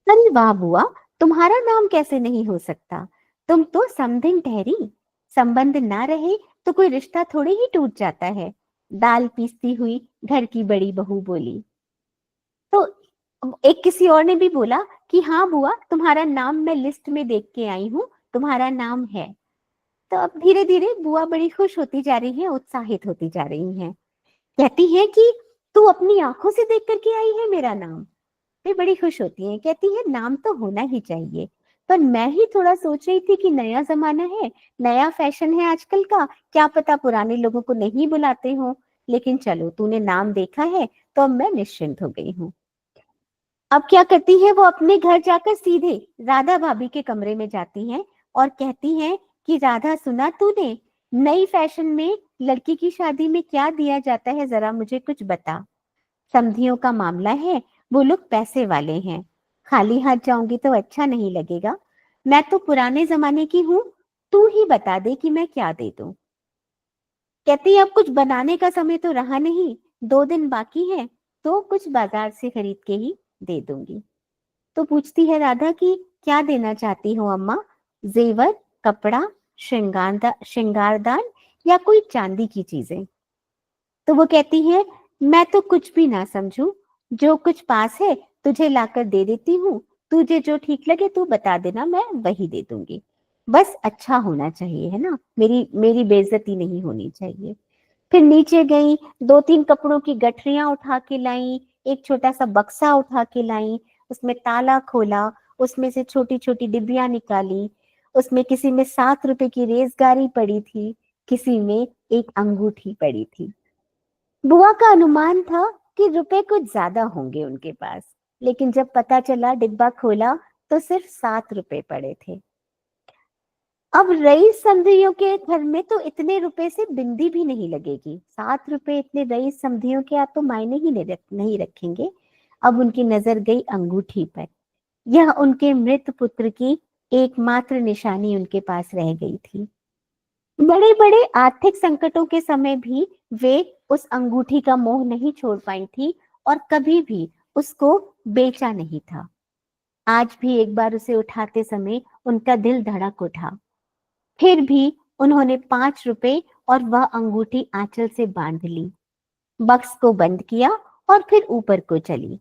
अरे वाह बुआ, तुम्हारा नाम कैसे नहीं हो सकता, तुम तो समधिन ठहरी। संबंध ना रहे तो कोई रिश्ता थोड़े ही टूट जाता है। दाल पीसती हुई घर की बड़ी बहू बोली। तो एक किसी और ने भी बोला कि हाँ बुआ, तुम्हारा नाम मैं लिस्ट में देख के आई हूँ, तुम्हारा नाम है। तो अब धीरे धीरे बुआ बड़ी खुश होती जा रही है, उत्साहित होती जा रही हैं। कहती है कि तू अपनी आंखों से देख करके आई है मेरा नाम। वे बड़ी खुश होती हैं, कहती है नाम तो होना ही चाहिए, पर मैं ही थोड़ा सोच रही थी कि नया जमाना है, नया फैशन है आजकल का, क्या पता पुराने लोगों को नहीं बुलाते हो। लेकिन चलो तूने नाम देखा है तो अब मैं निश्चिंत हो गई हूँ। अब क्या करती है वो, अपने घर जाकर सीधे राधा भाभी के कमरे में जाती हैं और कहती हैं कि राधा सुना तूने, नई फैशन में लड़की की शादी में क्या दिया जाता है, जरा मुझे कुछ बता। समधियों का मामला है, वो लोग पैसे वाले हैं, खाली हाथ जाऊंगी तो अच्छा नहीं लगेगा। मैं तो पुराने जमाने की हूँ, तू ही बता दे कि मैं क्या दे दूं। कहती है अब कुछ बनाने का समय तो रहा नहीं, 2 दिन बाकी है, तो कुछ बाजार से खरीद के ही दे दूंगी। तो पूछती है राधा कि क्या देना चाहती हो अम्मा, जेवर, कपड़ा, श्रृंगारदान या कोई चांदी की चीजें। तो वो कहती है, मैं तो कुछ भी ना समझू, जो कुछ पास है तुझे लाकर दे देती हूँ, तुझे जो ठीक लगे तू बता देना, मैं वही दे दूंगी। बस अच्छा होना चाहिए, है ना, मेरी मेरी बेइज्जती नहीं होनी चाहिए। फिर नीचे गई, दो तीन कपड़ों की गठरियां उठा के लाई, एक छोटा सा बक्सा उठा के लाई, उसमें ताला खोला, उसमें से छोटी छोटी डिब्बियां निकाली, उसमें किसी में 7 रुपए की रेजगारी पड़ी थी, किसी में एक अंगूठी पड़ी थी। बुआ का अनुमान था कि रुपए कुछ ज्यादा होंगे उनके पास, लेकिन जब पता चला, डिब्बा खोला तो सिर्फ 7 रुपए पड़े थे। अब रईस समधियों के घर में तो इतने रुपए से बिंदी भी नहीं लगेगी, 7 रुपए इतने रईस समधियों के आप तो मायने ही नहीं रखेंगे। अब उनकी नजर गई अंगूठी पर। यह उनके मृत पुत्र की एकमात्र निशानी उनके पास रह गई थी। बड़े बड़े आर्थिक संकटों के समय भी वे उस अंगूठी का मोह नहीं छोड़ पाई थी और कभी भी उसको बेचा नहीं था। आज भी एक बार उसे उठाते समय उनका दिल धड़क उठा। फिर भी उन्होंने 5 रुपए और वह अंगूठी आंचल से बांध ली, बक्स को बंद किया और फिर ऊपर को चली।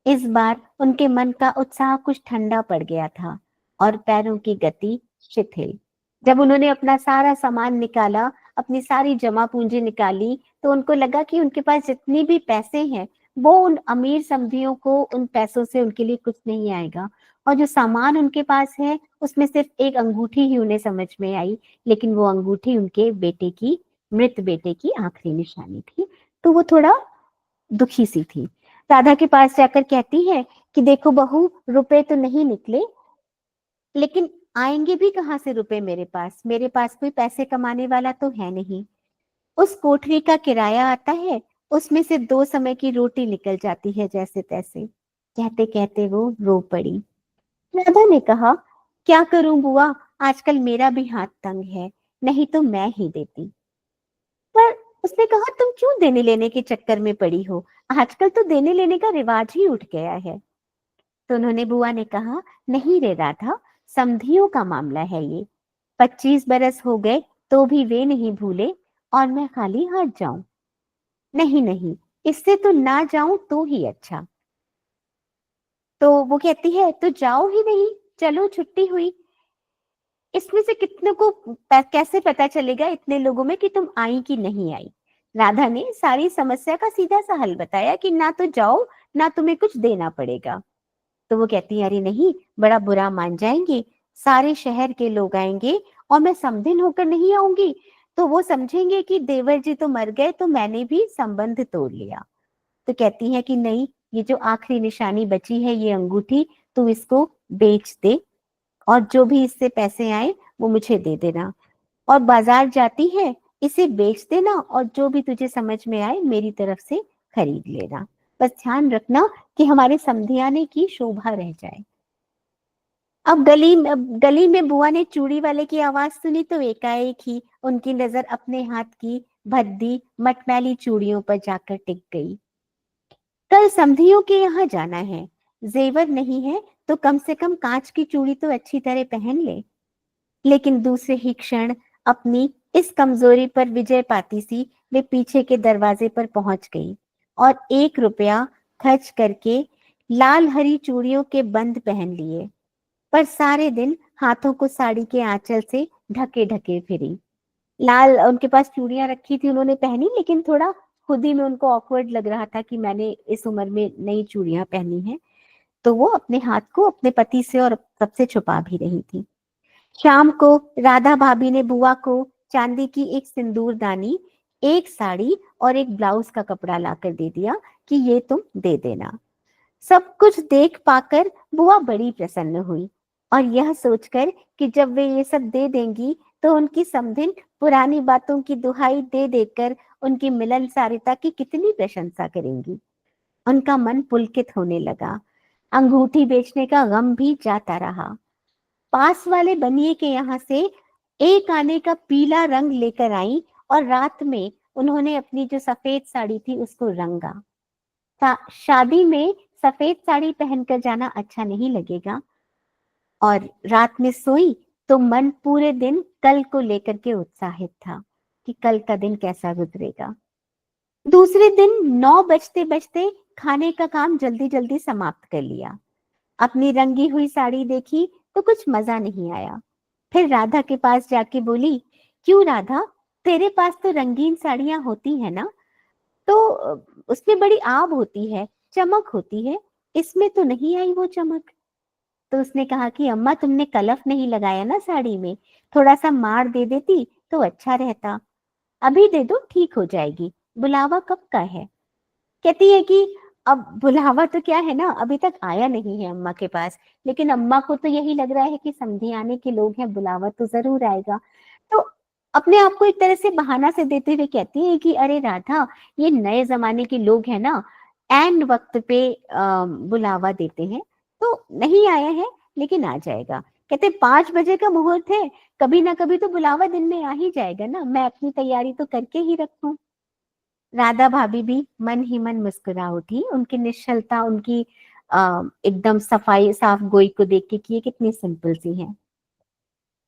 इस बार उनके मन का उत्साह कुछ ठंडा पड़ गया था और पैरों की गति शिथिल। जब उन्होंने अपना सारा सामान निकाला, अपनी सारी जमा पूंजी निकाली, तो उनको लगा कि उनके पास जितनी भी पैसे हैं वो उन अमीर समधियों को उन पैसों से उनके लिए कुछ नहीं आएगा, और जो सामान उनके पास है उसमें सिर्फ एक अंगूठी ही उन्हें समझ में आई, लेकिन वो अंगूठी उनके बेटे की, मृत बेटे की आखिरी निशानी थी। तो वो थोड़ा दुखी सी थी। राधा के पास जाकर कहती है कि देखो बहू, रुपए तो नहीं निकले, लेकिन आएंगे भी कहाँ से रुपए मेरे पास कोई पैसे कमाने वाला तो है नहीं। उस कोठरी का किराया आता है, उसमें से 2 समय की रोटी निकल जाती है जैसे तैसे। कहते कहते वो रो पड़ी। राधा ने कहा, क्या करूं बुआ, आजकल मेरा भी हाथ तंग है, नहीं तो मैं ही देती। पर उसने कहा, तुम क्यों देने लेने के चक्कर में पड़ी हो, आजकल तो देने लेने का रिवाज ही उठ गया है। तो उन्होंने, बुआ ने कहा, नहीं रे राधा, समधियों का मामला है ये, 25 बरस हो गए तो भी वे नहीं भूले, और मैं खाली हाथ जाऊं? नहीं नहीं, इससे तो ना जाऊं तो ही अच्छा। तो वो कहती है, तो जाओ ही नहीं, चलो छुट्टी हुई। इसमें से कितने को कैसे पता चलेगा इतने लोगों में कि तुम आई कि नहीं आई? राधा ने सारी समस्या का सीधा सा हल बताया कि ना तो जाओ, ना तुम्हें कुछ देना पड़ेगा। तो वो कहती है, अरे नहीं, बड़ा बुरा मान जाएंगे, सारे शहर के लोग आएंगे और मैं समधिन होकर नहीं आऊंगी, तो वो समझेंगे कि देवर जी तो मर गए, तो मैंने भी संबंध तोड़ लिया। तो कहती है कि नहीं, ये जो आखिरी निशानी बची है, ये अंगूठी, तू इसको बेच दे और जो भी इससे पैसे आए वो मुझे दे देना, और बाजार जाती है, इसे बेच देना और जो भी तुझे समझ में आए मेरी तरफ से खरीद लेना। बस ध्यान रखना कि हमारे समधियाने की शोभा रह जाए। अब गली में बुआ ने चूड़ी वाले की आवाज सुनी तो एकाएक ही उनकी नजर अपने हाथ की भद्दी मटमैली चूड़ियों पर जाकर टिक गई। कल समधियों के यहाँ जाना है, जेवर नहीं है तो कम से कम कांच की चूड़ी तो अच्छी तरह पहन ले। लेकिन दूसरे ही क्षण अपनी इस कमजोरी पर विजय पाती सी वे पीछे के दरवाजे पर पहुंच गई और 1 रुपया खर्च करके लाल हरी चूड़ियों के बंद पहन लिए, पर सारे दिन हाथों को साड़ी के आंचल से ढके ढके फिरी। लाल उनके पास चूड़ियां रखी थी, उन्होंने पहनी, लेकिन थोड़ा खुद ही में उनको ऑकवर्ड लग रहा था कि मैंने इस उम्र में नई चूड़ियां पहनी हैं, तो वो अपने हाथ को अपने पति से और सबसे छुपा भी रही थी। शाम को राधा भाभी ने बुआ को चांदी की एक सिंदूरदानी, एक साड़ी और एक ब्लाउज का कपड़ा लाकर दे दिया कि ये तुम दे देना। सब कुछ देख पाकर बुआ बड़ी प्रसन्न हुई और यह सोचकर कि जब वे ये सब दे देंगी तो उनकी समधिन पुरानी बातों की दुहाई दे देकर उनकी मिलनसारिता की कितनी प्रशंसा करेंगी। उनका मन पुलकित होने लगा। अंगूठी बेचने का गम भी जाता रहा। पास वाले बनिए के यहाँ से एक आने का पीला रंग लेकर आई और रात में उन्होंने अपनी जो सफेद साड़ी थी उसको रंगा। शादी में सफेद साड़ी पहनकर जाना अच्छा नहीं लगेगा, और रात में सोई तो मन पूरे दिन कल को लेकर के उत्साहित था कि कल का दिन कैसा गुजरेगा। दूसरे दिन 9 बजते बजते खाने का काम जल्दी जल्दी समाप्त कर लिया। अपनी रंगी हुई साड़ी देखी तो कुछ मजा नहीं आया। फिर राधा के पास जाके बोली, क्यों राधा, तेरे पास तो रंगीन साड़ियां होती है ना, तो उसमें बड़ी आभ होती है, चमक होती है, इसमें तो नहीं आई वो चमक। तो उसने कहा कि अम्मा तुमने कलफ नहीं लगाया ना साड़ी में, थोड़ा सा मार दे देती तो अच्छा रहता। अभी दे दो, ठीक हो जाएगी, बुलावा कब का है। कहती है कि अब बुलावा तो क्या है ना, अभी तक आया नहीं है अम्मा के पास, लेकिन अम्मा को तो यही लग रहा है कि समधी आने के लोग हैं, बुलावा तो जरूर आएगा। तो अपने आप को एक तरह से बहाना से देते हुए कहती है कि अरे राधा, ये नए जमाने के लोग हैं ना, एन वक्त पे बुलावा देते हैं, तो नहीं आया है लेकिन आ जाएगा। कहते 5 बजे का मुहूर्त है, कभी ना कभी तो बुलावा दिन में आ ही जाएगा ना, मैं अपनी तैयारी तो करके ही रखूं। राधा भाभी भी मन ही मन मुस्कुरा उठी। उनकी निश्चलता, उनकी एकदम सफाई साफ गोई को देख के कि ये कितनी सिंपल सी है।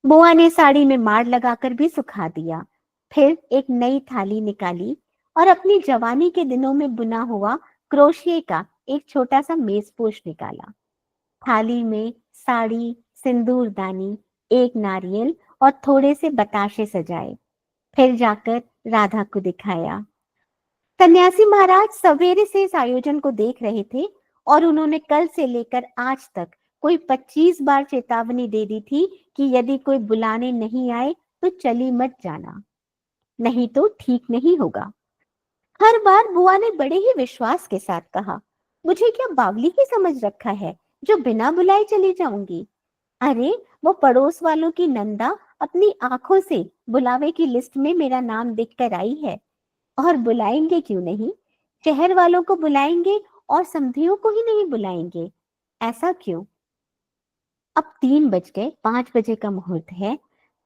बुआ ने साड़ी में मार लगाकर भी सुखा दिया। फिर एक नई थाली निकाली और अपनी जवानी के दिनों में बुना हुआ क्रोशिये का एक छोटा सा मेजपोश निकाला। थाली में साड़ी, सिंदूरदानी, एक नारियल और थोड़े से बताशे सजाए। फिर जाकर राधा को दिखाया। सन्यासी महाराज सवेरे से इस आयोजन को देख रहे थे और उन्होंने कल से लेकर आज तक कोई 25 बार चेतावनी दे दी थी कि यदि कोई बुलाने नहीं आए तो चली मत जाना, नहीं तो ठीक नहीं होगा। हर बार बुआ ने बड़े ही विश्वास के साथ कहा, मुझे क्या बावली ही समझ रखा है जो बिना बुलाए चली जाऊंगी। अरे, वो पड़ोस वालों की नंदा अपनी आंखों से बुलावे की लिस्ट में मेरा नाम देखकर आई है, और बुलाएंगे क्यों नहीं, शहर वालों को बुलाएंगे और समधियों को ही नहीं बुलाएंगे, ऐसा क्यों। अब 3 बज गए, 5 बजे का मुहूर्त है।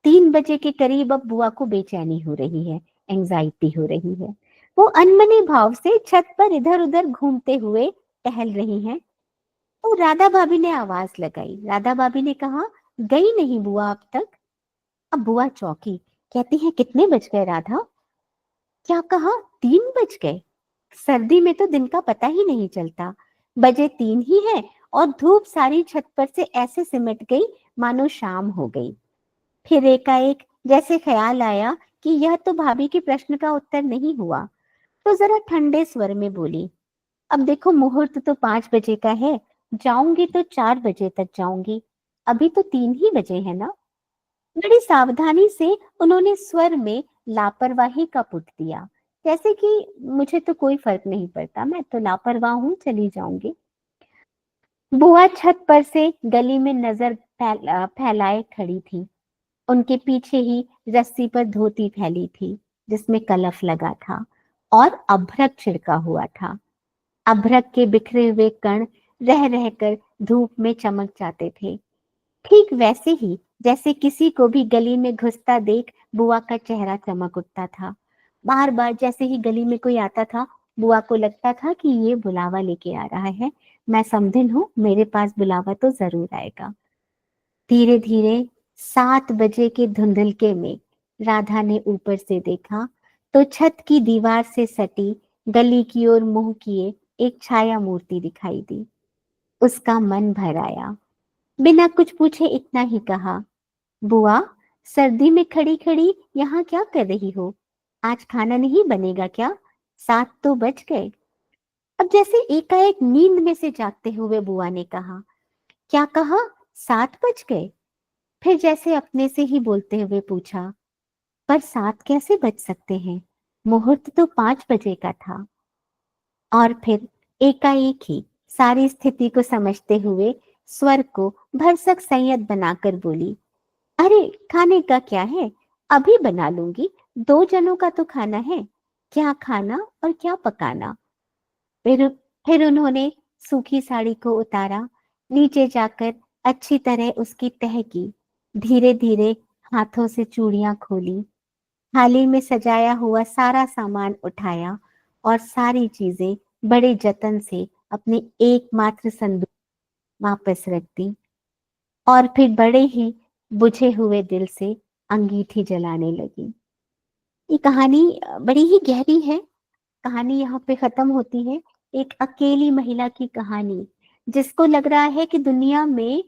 3 बजे के करीब अब बुआ को बेचैनी हो रही है, एंजाइटी हो रही है। वो अनमने भाव से छत पर इधर उधर घूमते हुए टहल रही हैं। तो राधा भाभी ने आवाज लगाई। राधा भाभी ने कहा, गई नहीं बुआ अब तक। अब बुआ चौंकी, कहती है, कितने बज गए राधा। क्या कहा, 3 बज गए। सर्दी में तो दिन का पता ही नहीं चलता, बजे 3 ही है और धूप सारी छत पर से ऐसे सिमट गई मानो शाम हो गई। फिर एकाएक जैसे ख्याल आया कि यह तो भाभी के प्रश्न का उत्तर नहीं हुआ, तो जरा ठंडे स्वर में बोली, अब देखो मुहूर्त तो 5 बजे का है, जाऊंगी तो 4 बजे तक जाऊंगी, अभी तो 3 ही बजे है ना। बड़ी सावधानी से उन्होंने स्वर में लापरवाही का पुट दिया, जैसे कि मुझे तो कोई फर्क नहीं पड़ता, मैं तो लापरवाह हूं, चली जाऊंगी। बुआ छत पर से गली में नजर फैलाए खड़ी थी। उनके पीछे ही रस्सी पर धोती फैली थी जिसमें कलफ लगा था और अभ्रक छिड़का हुआ था। अभ्रक के बिखरे हुए कण रह रहकर धूप में चमक जाते थे, ठीक वैसे ही जैसे किसी को भी गली में घुसता देख बुआ का चेहरा चमक उठता था। बार बार जैसे ही गली में कोई आता था, बुआ को लगता था कि ये बुलावा लेके आ रहा है, मैं समधिन हूँ, मेरे पास बुलावा तो जरूर आएगा। धीरे धीरे 7 बजे के धुंधलके में राधा ने ऊपर से देखा तो छत की दीवार से सटी गली की ओर मुंह किए एक छाया मूर्ति दिखाई दी। उसका मन भर आया। बिना कुछ पूछे इतना ही कहा, बुआ, सर्दी में खड़ी खड़ी यहाँ क्या कर रही हो, आज खाना नहीं बनेगा क्या, 7 तो बज गए। अब जैसे एकाएक नींद में से जागते हुए बुआ ने कहा, क्या कहा, 7 बज गए। फिर जैसे अपने से ही बोलते हुए पूछा, पर 7 कैसे बज सकते हैं, मुहूर्त तो 5 बजे का था। और फिर एकाएक ही सारी स्थिति को समझते हुए स्वर को भरसक संयत बनाकर बोली, अरे खाने का क्या है, अभी बना लूंगी, 2 जनों का तो खाना है, क्या खाना और क्या पकाना। फिर फिर उन्होंने सूखी साड़ी को उतारा, नीचे जाकर अच्छी तरह उसकी तह की, धीरे धीरे हाथों से चूड़ियां खोली, थाली में सजाया हुआ सारा सामान उठाया और सारी चीजें बड़े जतन से अपने एकमात्र संदूक वापस रख दी, और फिर बड़े ही बुझे हुए दिल से अंगीठी जलाने लगी। ये कहानी बड़ी ही गहरी है कहानी यहाँ पे खत्म होती है। एक अकेली महिला की कहानी, जिसको लग रहा है कि दुनिया में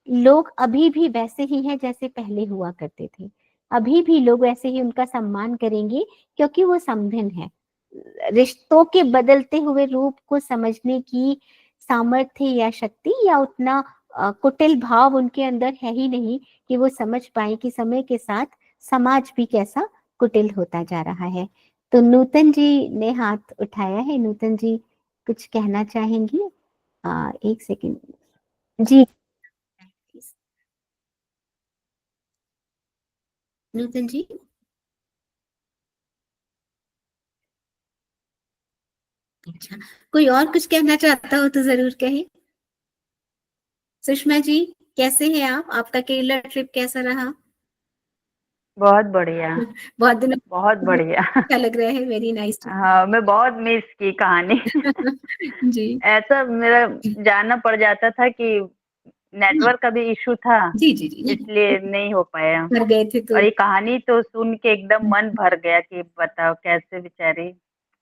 लोग अभी भी वैसे ही हैं जैसे पहले हुआ करते थे, अभी भी लोग वैसे ही उनका सम्मान करेंगे, क्योंकि वो समधिन है। रिश्तों के बदलते हुए रूप को समझने की सामर्थ्य या शक्ति या उतना कुटिल भाव उनके अंदर है ही नहीं कि वो समझ पाए कि समय के साथ समाज भी कैसा कुटिल होता जा रहा है। तो नूतन जी ने हाथ उठाया है। नूतन जी कुछ कहना चाहेंगी? एक सेकंड जी। नूतन जी, अच्छा, कोई और कुछ कहना चाहता हो तो जरूर कहें। सुषमा जी, कैसे हैं आप? आपका केरला ट्रिप कैसा रहा? बहुत बढ़िया। बहुत दिनों बहुत बढ़िया। अच्छा लग रहा है। Very nice. हाँ, मैं बहुत मिस की कहानी। जी ऐसा मेरा जाना पड़ जाता था कि नेटवर्क का भी इशू था, जी जी जी, नहीं इसलिए नहीं हो पाया। घर गए थे तो। और ये कहानी तो सुन के एकदम मन भर गया कि बताओ कैसे बेचारी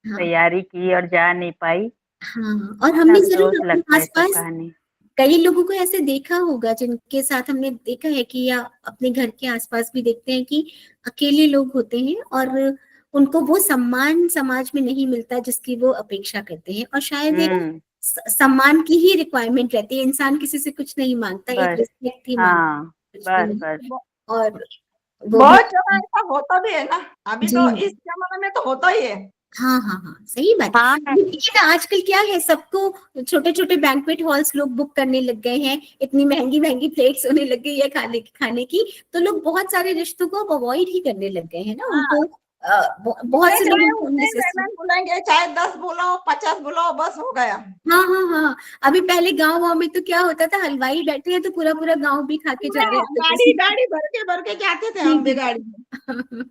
हाँ तैयारी की और जा नहीं पाई। हाँ, और कितना हमने अफसोस जरूर अपने लगता है ये सब आसपास कहानी। कई लोगों को ऐसे देखा होगा जिनके साथ हमने देखा है कि, या अपने घर के आसपास भी देखते हैं कि अकेले लोग होते हैं और उनको वो सम्मान समाज में नहीं मिलता जिसकी वो अपेक्षा करते हैं, और शायद एक हम्म। सम्मान की ही रिक्वायरमेंट रहती है। इंसान किसी से कुछ नहीं मांगता, एक बस। रिस्पेक्ट ही मांगता, हाँ। कुछ भी बस नहीं। बस। और वो भी। बहुत जगह ऐसा होता भी है ना, अभी जी तो इस जमाने में तो होता ही है। हाँ हाँ हाँ, सही बात है। हाँ देखिए ना, आजकल क्या है, सबको छोटे छोटे बैंक्वेट हॉल्स लोग बुक करने लग गए हैं, इतनी महंगी महंगी प्लेट्स होने लग गई है खाने की, तो लोग बहुत सारे रिश्तों को अवॉइड ही करने लग गए हैं ना। हाँ, उनको बहुत से चाहे लोगों को उतने necessity- पेमेंट बुलाएंगे, चाहे 10 बुलाओ 50 बुलाओ, बस हो गया। हाँ हाँ हाँ, अभी पहले गांव में तो क्या होता था, हलवाई बैठे हैं तो पूरा पूरा गांव भी खा के जा पूरा रहे हैं, तो गाड़ी किसी गाड़ी भर के जाते थे जी हम भी जी। गाड़ी में।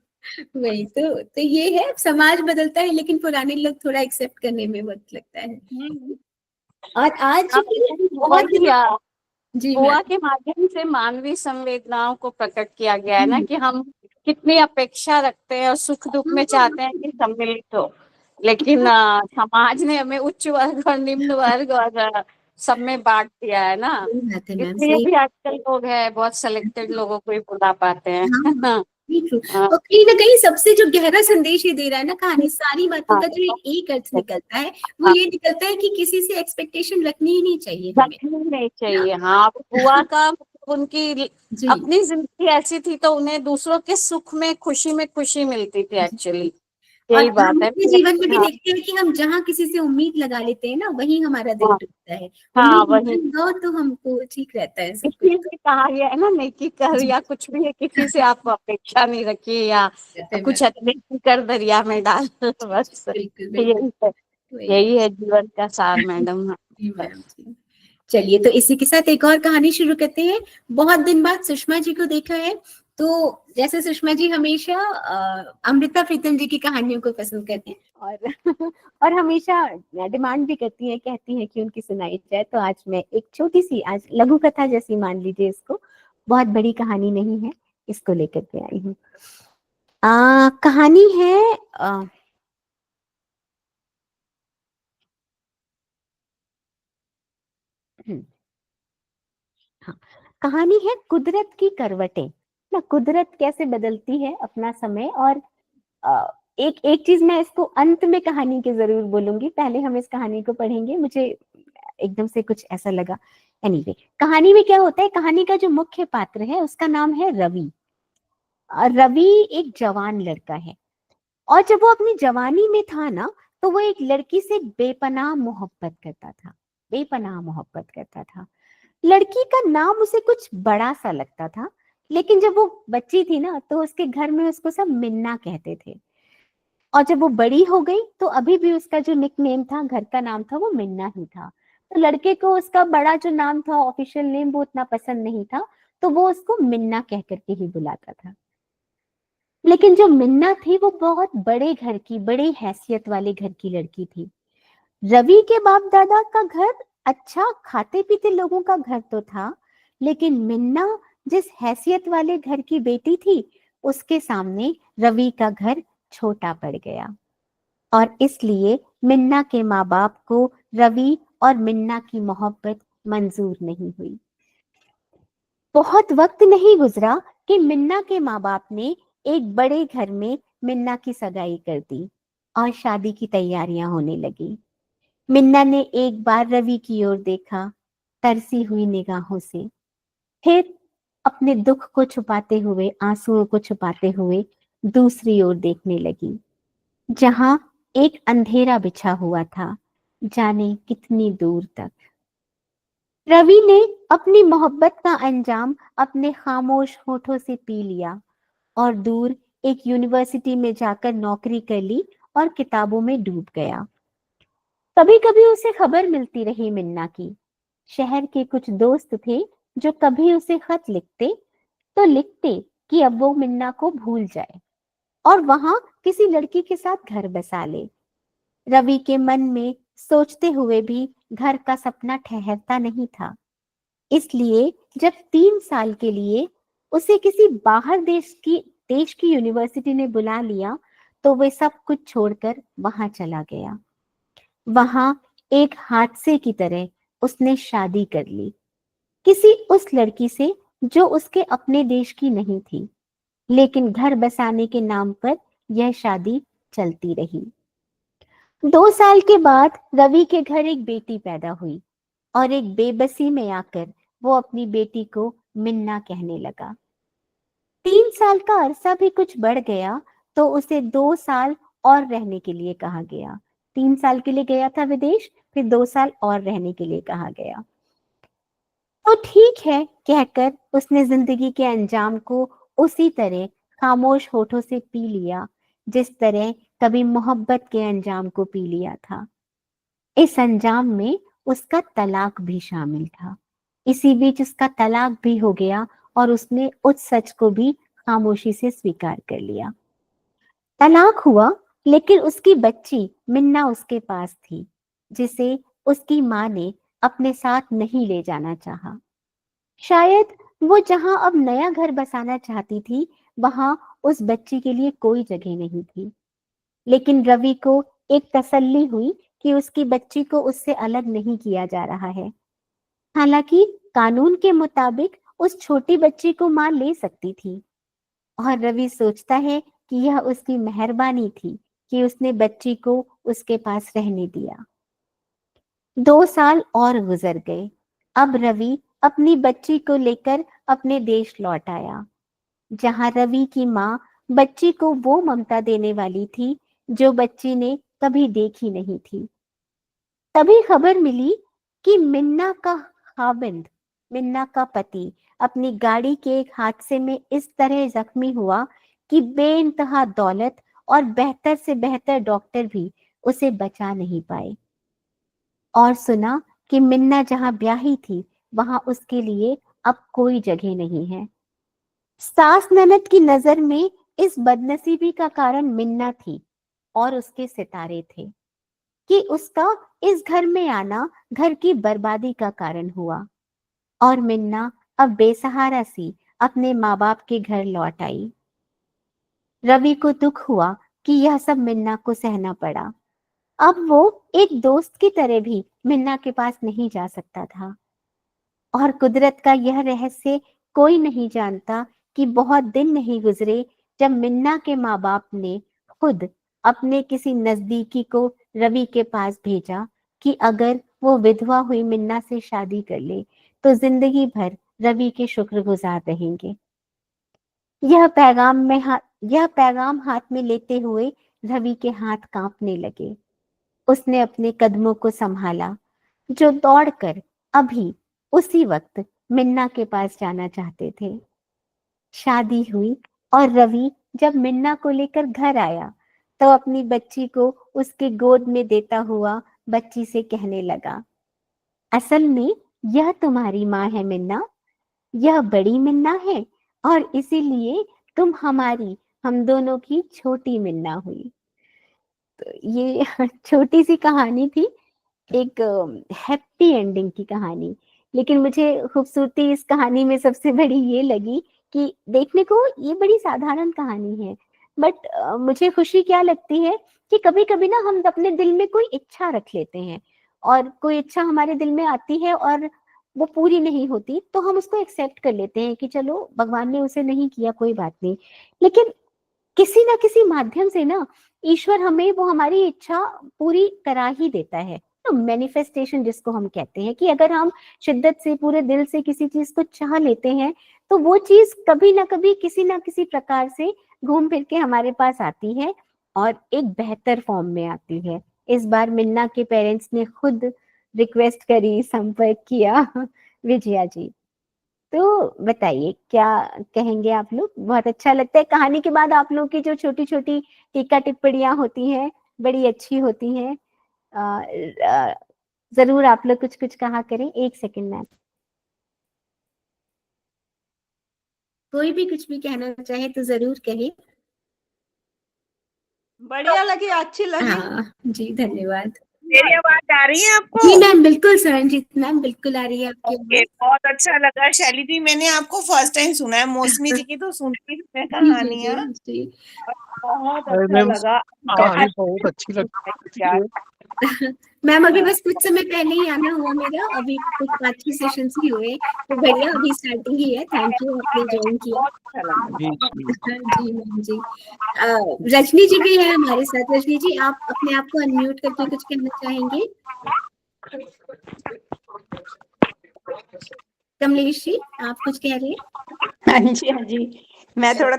वही तो ये है, समाज बदलता है लेकिन पुराने लोग थोड़ा एक्सेप्ट करने में वक्त लगता है। हम्म। और आज भी बहुत वही जी मैम। बुआ के माध्यम से मानवीय संवेदनाओं को प्रकट किया गया है ना, कि हम कितनी अपेक्षा रखते हैं और सुख दुख में चाहते हैं कि सम्मिलित हो, लेकिन समाज ने हमें उच्च वर्ग और निम्न वर्ग और सब में बांट दिया है ना। सही बात है मैम, इसलिए सही। भी आजकल लोग हैं, बहुत सेलेक्टेड लोगों को ही बुला पाते हैं। हाँ हाँ true। और कहीं ना कहीं सबसे जो गहरा संदेश ये दे रहा है ना कहानी, सारी बातों हाँ का जो एक अर्थ निकलता है, वो हाँ, ये निकलता है कि किसी से एक्सपेक्टेशन रखनी ही नहीं चाहिए हमें। रखनी नहीं चाहिए। हाँ, बुआ का उनकी जी। अपनी जिंदगी ऐसी थी तो उन्हें दूसरों के सुख में खुशी मिलती थी एक्चुअली। और यही हम बात है। अपने जीवन में भी हाँ देखते हैं कि हम जहाँ किसी से उम्मीद लगा लेते हैं ना, वही हमारा दिल हाँ टूटता है। हाँ, उम्मीद वही। नहीं दो तो हमको ठीक रहता है सब कुछ। इसलिए भी कहा गया है ना, नेकी कर जी, या कुछ भी है, किसी से आप अपेक्षा नहीं रखिए, या रहता है मैम। कुछ अनदेखी कर दरिया में डाल। बस बिल्कुल बिल्कुल। यही है, वही। यही है जीवन का सार मैडम। जी मैम बस जी। चलिए, तो इसी के साथ एक और कहानी शुरू करते हैं। बहुत दिन बाद सुषमा जी को देखा है, तो जैसे सुषमा जी हमेशा अमृता प्रीतम जी की कहानियों को पसंद करती हैं, और और हमेशा डिमांड भी करती हैं, कहती हैं कि उनकी सुनाई जाए। तो आज मैं एक छोटी सी, आज लघु कथा जैसी मान लीजिए इसको, बहुत बड़ी कहानी नहीं है, इसको लेकर के आई हूँ। कहानी है हाँ, कहानी है कुदरत की करवटें। ना, कुदरत कैसे बदलती है अपना समय। और एक एक चीज मैं इसको अंत में कहानी के जरूर बोलूंगी, पहले हम इस कहानी को पढ़ेंगे। मुझे एकदम से कुछ ऐसा लगा। एनीवे, कहानी में क्या होता है, कहानी का जो मुख्य पात्र है उसका नाम है रवि। रवि एक जवान लड़का है, और जब वो अपनी जवानी में था ना, तो वो एक लड़की से बेपनाह मोहब्बत करता था। बेपनाह मोहब्बत करता था। लड़की का नाम उसे कुछ बड़ा सा लगता था, लेकिन जब वो बच्ची थी ना, तो उसके घर में उसको सब मिन्ना कहते थे। और जब वो बड़ी हो गई तो अभी भी उसका जो निक नेम था, घर का नाम था, वो मिन्ना ही था। तो लड़के को उसका बड़ा जो नाम था, ऑफिशियल नेम, वो उतना पसंद नहीं था, तो वो उसको मिन्ना कह करके ही बुलाता था। लेकिन जो मिन्ना थी वो बहुत बड़े घर की, बड़ी हैसियत वाले घर की लड़की थी। रवि के बाप दादा का घर अच्छा खाते पीते लोगों का घर तो था, लेकिन मिन्ना जिस हैसियत वाले घर की बेटी थी, उसके सामने रवि का घर छोटा पड़ गया। और इसलिए मिन्ना के माँ बाप को रवि और मिन्ना की मोहब्बत मंजूर नहीं हुई। बहुत वक्त नहीं गुजरा कि मिन्ना के माँ बाप ने एक बड़े घर में मिन्ना की सगाई कर दी और शादी की तैयारियां होने लगी। मिन्ना ने एक बार रवि की ओर देखा, तरसी हुई निगाहों से, फिर अपने दुख को छुपाते हुए, आंसुओं को छुपाते हुए दूसरी ओर देखने लगी, जहां एक अंधेरा बिछा हुआ था, जाने कितनी दूर तक। रवि ने अपनी मोहब्बत का अंजाम अपने खामोश होठों से पी लिया और दूर एक यूनिवर्सिटी में जाकर नौकरी कर ली और किताबों में डूब गया। कभी कभी उसे खबर मिलती रही मिन्ना की। शहर के कुछ दोस्त थे जो कभी उसे खत लिखते तो लिखते कि अब वो मिन्ना को भूल जाए और वहां किसी लड़की के साथ घर बसा ले। रवि के मन में सोचते हुए भी घर का सपना ठहरता नहीं था। इसलिए जब 3 साल के लिए उसे किसी बाहर देश की यूनिवर्सिटी ने बुला लिया तो वे सब कुछ छोड़कर वहां चला गया। वहां एक हादसे की तरह उसने शादी कर ली, किसी उस लड़की से जो उसके अपने देश की नहीं थी, लेकिन घर बसाने के नाम पर यह शादी चलती रही। 2 साल के बाद रवि के घर एक बेटी पैदा हुई और एक बेबसी में आकर वो अपनी बेटी को मिन्ना कहने लगा। 3 साल का अरसा भी कुछ बढ़ गया तो उसे 2 साल और रहने के लिए कहा गया। 3 साल के लिए गया था विदेश, फिर 2 साल और रहने के लिए कहा गया। तो ठीक है कहकर उसने जिंदगी के अंजाम को उसी तरह खामोश होठों से पी लिया जिस तरह कभी मोहब्बत के अंजाम को पी लिया था। इस अंजाम में उसका तलाक भी शामिल था। इसी बीच उसका तलाक भी हो गया और उसने उस सच को भी खामोशी से स्वीकार कर लिया। तलाक हुआ लेकिन उसकी बच्ची मिन्ना उसके पास थी, जिसे उसकी माँ ने अपने साथ नहीं ले जाना चाहा। शायद वो जहां अब नया घर बसाना चाहती थी वहां उस बच्ची के लिए कोई जगह नहीं थी। लेकिन रवि को एक तसल्ली हुई कि उसकी बच्ची को उससे अलग नहीं किया जा रहा है। हालांकि कानून के मुताबिक उस छोटी बच्ची को मां ले सकती थी और रवि सोचता है कि यह उसकी मेहरबानी थी कि उसने बच्ची को उसके पास रहने दिया। 2 साल और गुजर गए। अब रवि अपनी बच्ची को लेकर अपने देश लौट आया, जहां रवि की माँ बच्ची को वो ममता देने वाली थी जो बच्ची ने कभी देखी नहीं थी। तभी खबर मिली कि मिन्ना का खाविंद, मिन्ना का पति, अपनी गाड़ी के एक हादसे में इस तरह जख्मी हुआ कि बेइंतहा दौलत और बेहतर से बेहतर डॉक्टर भी उसे बचा नहीं पाए। और सुना कि मिन्ना जहां ब्याही थी वहां उसके लिए अब कोई जगह नहीं है। सास ननद की नजर में इस बदनसीबी का कारण मिन्ना थी और उसके सितारे थे कि उसका इस घर में आना घर की बर्बादी का कारण हुआ और मिन्ना अब बेसहारा सी अपने माँ बाप के घर लौट आई। रवि को दुख हुआ कि यह सब मिन्ना को सहना पड़ा। अब वो एक दोस्त की तरह भी मिन्ना के पास नहीं जा सकता था और कुदरत का यह रहस्य कोई नहीं जानता कि बहुत दिन नहीं गुजरे जब मिन्ना के माँ बाप ने खुद अपने किसी नजदीकी को रवि के पास भेजा कि अगर वो विधवा हुई मिन्ना से शादी कर ले तो जिंदगी भर रवि के शुक्रगुजार रहेंगे। यह पैगाम हाथ में लेते हुए रवि के हाथ कांपने लगे। उसने अपने कदमों को संभाला जो दौड़कर अभी उसी वक्त मिन्ना के पास जाना चाहते थे। शादी हुई और रवि जब मिन्ना को लेकर घर आया तो अपनी बच्ची को उसके गोद में देता हुआ बच्ची से कहने लगा, असल में यह तुम्हारी माँ है मिन्ना, यह बड़ी मिन्ना है और इसीलिए तुम हमारी, हम दोनों की छोटी मिन्ना हुई। तो ये छोटी सी कहानी थी, एक हैप्पी एंडिंग की कहानी। लेकिन मुझे खूबसूरती इस कहानी में सबसे बड़ी ये लगी कि देखने को ये बड़ी साधारण कहानी है, बट मुझे खुशी क्या लगती है कि कभी कभी ना हम अपने दिल में कोई इच्छा रख लेते हैं, और कोई इच्छा हमारे दिल में आती है और वो पूरी नहीं होती, तो हम उसको एक्सेप्ट कर लेते हैं कि चलो भगवान ने उसे नहीं किया, कोई बात नहीं। लेकिन किसी ना किसी माध्यम से ना ईश्वर हमें वो हमारी इच्छा पूरी करा ही देता है। तो मैनिफेस्टेशन जिसको हम कहते हैं, कि अगर हम शिद्दत से पूरे दिल से किसी चीज को चाह लेते हैं तो वो चीज कभी ना कभी किसी ना किसी प्रकार से घूम फिर के हमारे पास आती है, और एक बेहतर फॉर्म में आती है। इस बार मिन्ना के पेरेंट्स ने खुद रिक्वेस्ट करी, संपर्क किया विजया जी। तो बताइए क्या कहेंगे आप लोग? बहुत अच्छा लगता है कहानी के बाद आप लोग की जो छोटी छोटी टीका टिप्पणियां होती हैं, बड़ी अच्छी होती हैं। जरूर आप लोग कुछ कुछ कहा करें। एक सेकंड मैम, कोई भी कुछ भी कहना चाहे तो जरूर कहे। बढ़िया लगी, अच्छी लगी। हाँ जी, धन्यवाद। मेरी आवाज आ रही है आपको? जी मैम, बिल्कुल सरनजीत मैम, बिल्कुल आ रही है आपकी ओके, आवाज। बहुत अच्छा लगा। शैली जी, मैंने आपको फर्स्ट टाइम सुना है, मौसमी जी की तो सुनती हूँ मैं जी जी कहानियाँ। जी जी। बहुत अरे अच्छा मैम, लगा। कहानी बहुत अच्छी लगती है। मैम अभी बस कुछ समय पहले ही आना हुआ मेरा, अभी कुछ 5-6 सेशंस ही हुए, तो बढ़िया, अभी स्टार्टिंग ही है। थैंक यू, आपने ज्वाइन किया। बहुत अच्छा लगा। जी जी। जी मैम जी। रजनी जी भी है हमारे साथ। रजनी जी, आप अपने आप को अनम्यूट करके कुछ कहना चाहेंगे? कमलेश जी, आप कुछ कह रहे हैं? हाँ जी, हाँ जी। मैं थोड़ा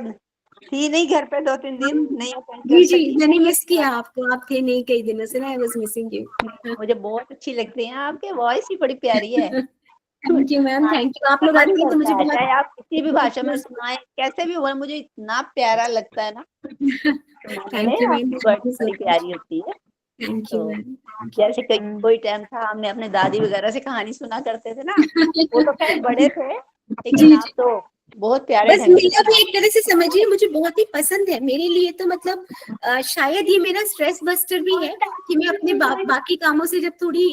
थी नहीं घर पे, 2-3 दिन नहीं अटेंड जी कर जी, सकी। मैंने मिस किया आपको, आप थे नहीं कई दिनों से ना, आई वाज मिसिंग यू। मुझे बहुत अच्छी लगती है, आपके वॉइस ही बड़ी प्यारी है। Thank you ma'am, thank you. आप लोग मन आती हैं तो मुझे करता है, बहुत चाहे आप किसी भी भाषा में सुनाए, कैसे भी हो, मुझे इतना प्यारा लगता है ना। थैंक यू मैम, आपकी थैंक यू वर्ड सो बड़ी मच। प्यारी होती है। थैंक यू तो मैम। जैसे कोई टाइम था हमने अपने दादी वगैरह से कहानी सुना करते थे ना, वो तो खैर बड़े थे, लेकिन जी आप जी, तो बहुत प्यारे बस ढंग से मेरा भी सुना। एक तरह से समझिए, मुझे बहुत ही पसंद है। मेरे लिए तो मतलब शायद ये मेरा स्ट्रेस बस्टर भी है, कि मैं अपने बाकी कामों से जब थोड़ी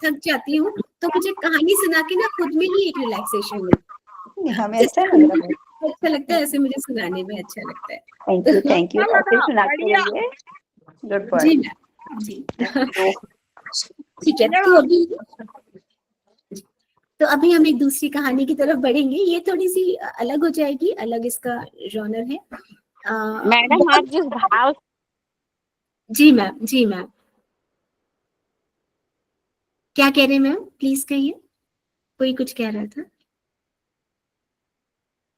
थक जाती हूँ, तो मुझे कहानी सुना के ना खुद में ही एक रिलैक्सेशन मिलती है। हमें जिस ऐसा लग रहा है। अच्छा लगता है, ऐसे मुझे सुनाने में अच्छा लगता है। थैंक यू, थैंक यू, अच्छा ऐसे लगा, सुनाते बढ़िया। रहिए। गुड जी बॉय। मैम जी। ठीक है, तो अभी हम एक दूसरी कहानी की तरफ बढ़ेंगे। ये थोड़ी सी अलग हो जाएगी, अलग इसका जॉनर है। मैडम आप जिस भाव जी मैम, जी मैम, क्या कह रहे हैं मैम? प्लीज कहिए, कोई कुछ कह रहा था।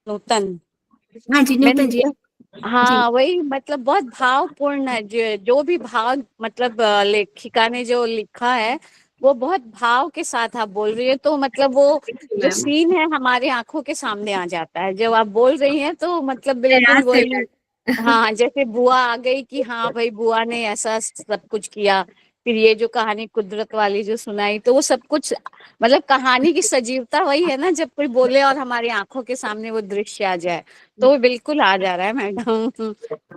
नूतन हाँ जी, मैंने नूतन जी। जी हाँ वही मतलब बहुत भावपूर्ण है, जो भी भाव मतलब लेखिका ने जो लिखा है वो बहुत भाव के साथ आप बोल रही है, तो मतलब वो जो मैम, सीन है हमारे आंखों के सामने आ जाता है जब आप बोल रही हैं, तो मतलब बिल्कुल प्रयास वही। करना। हाँ जैसे बुआ आ गई कि हाँ भाई बुआ ने ऐसा सब कुछ किया, फिर ये जो कहानी कुदरत वाली जो सुनाई, तो वो सब कुछ मतलब कहानी की सजीवता वही है ना, जब कोई बोले और हमारी आंखों के सामने वो दृश्य आ जाए, तो वो बिल्कुल आ जा रहा है मैडम।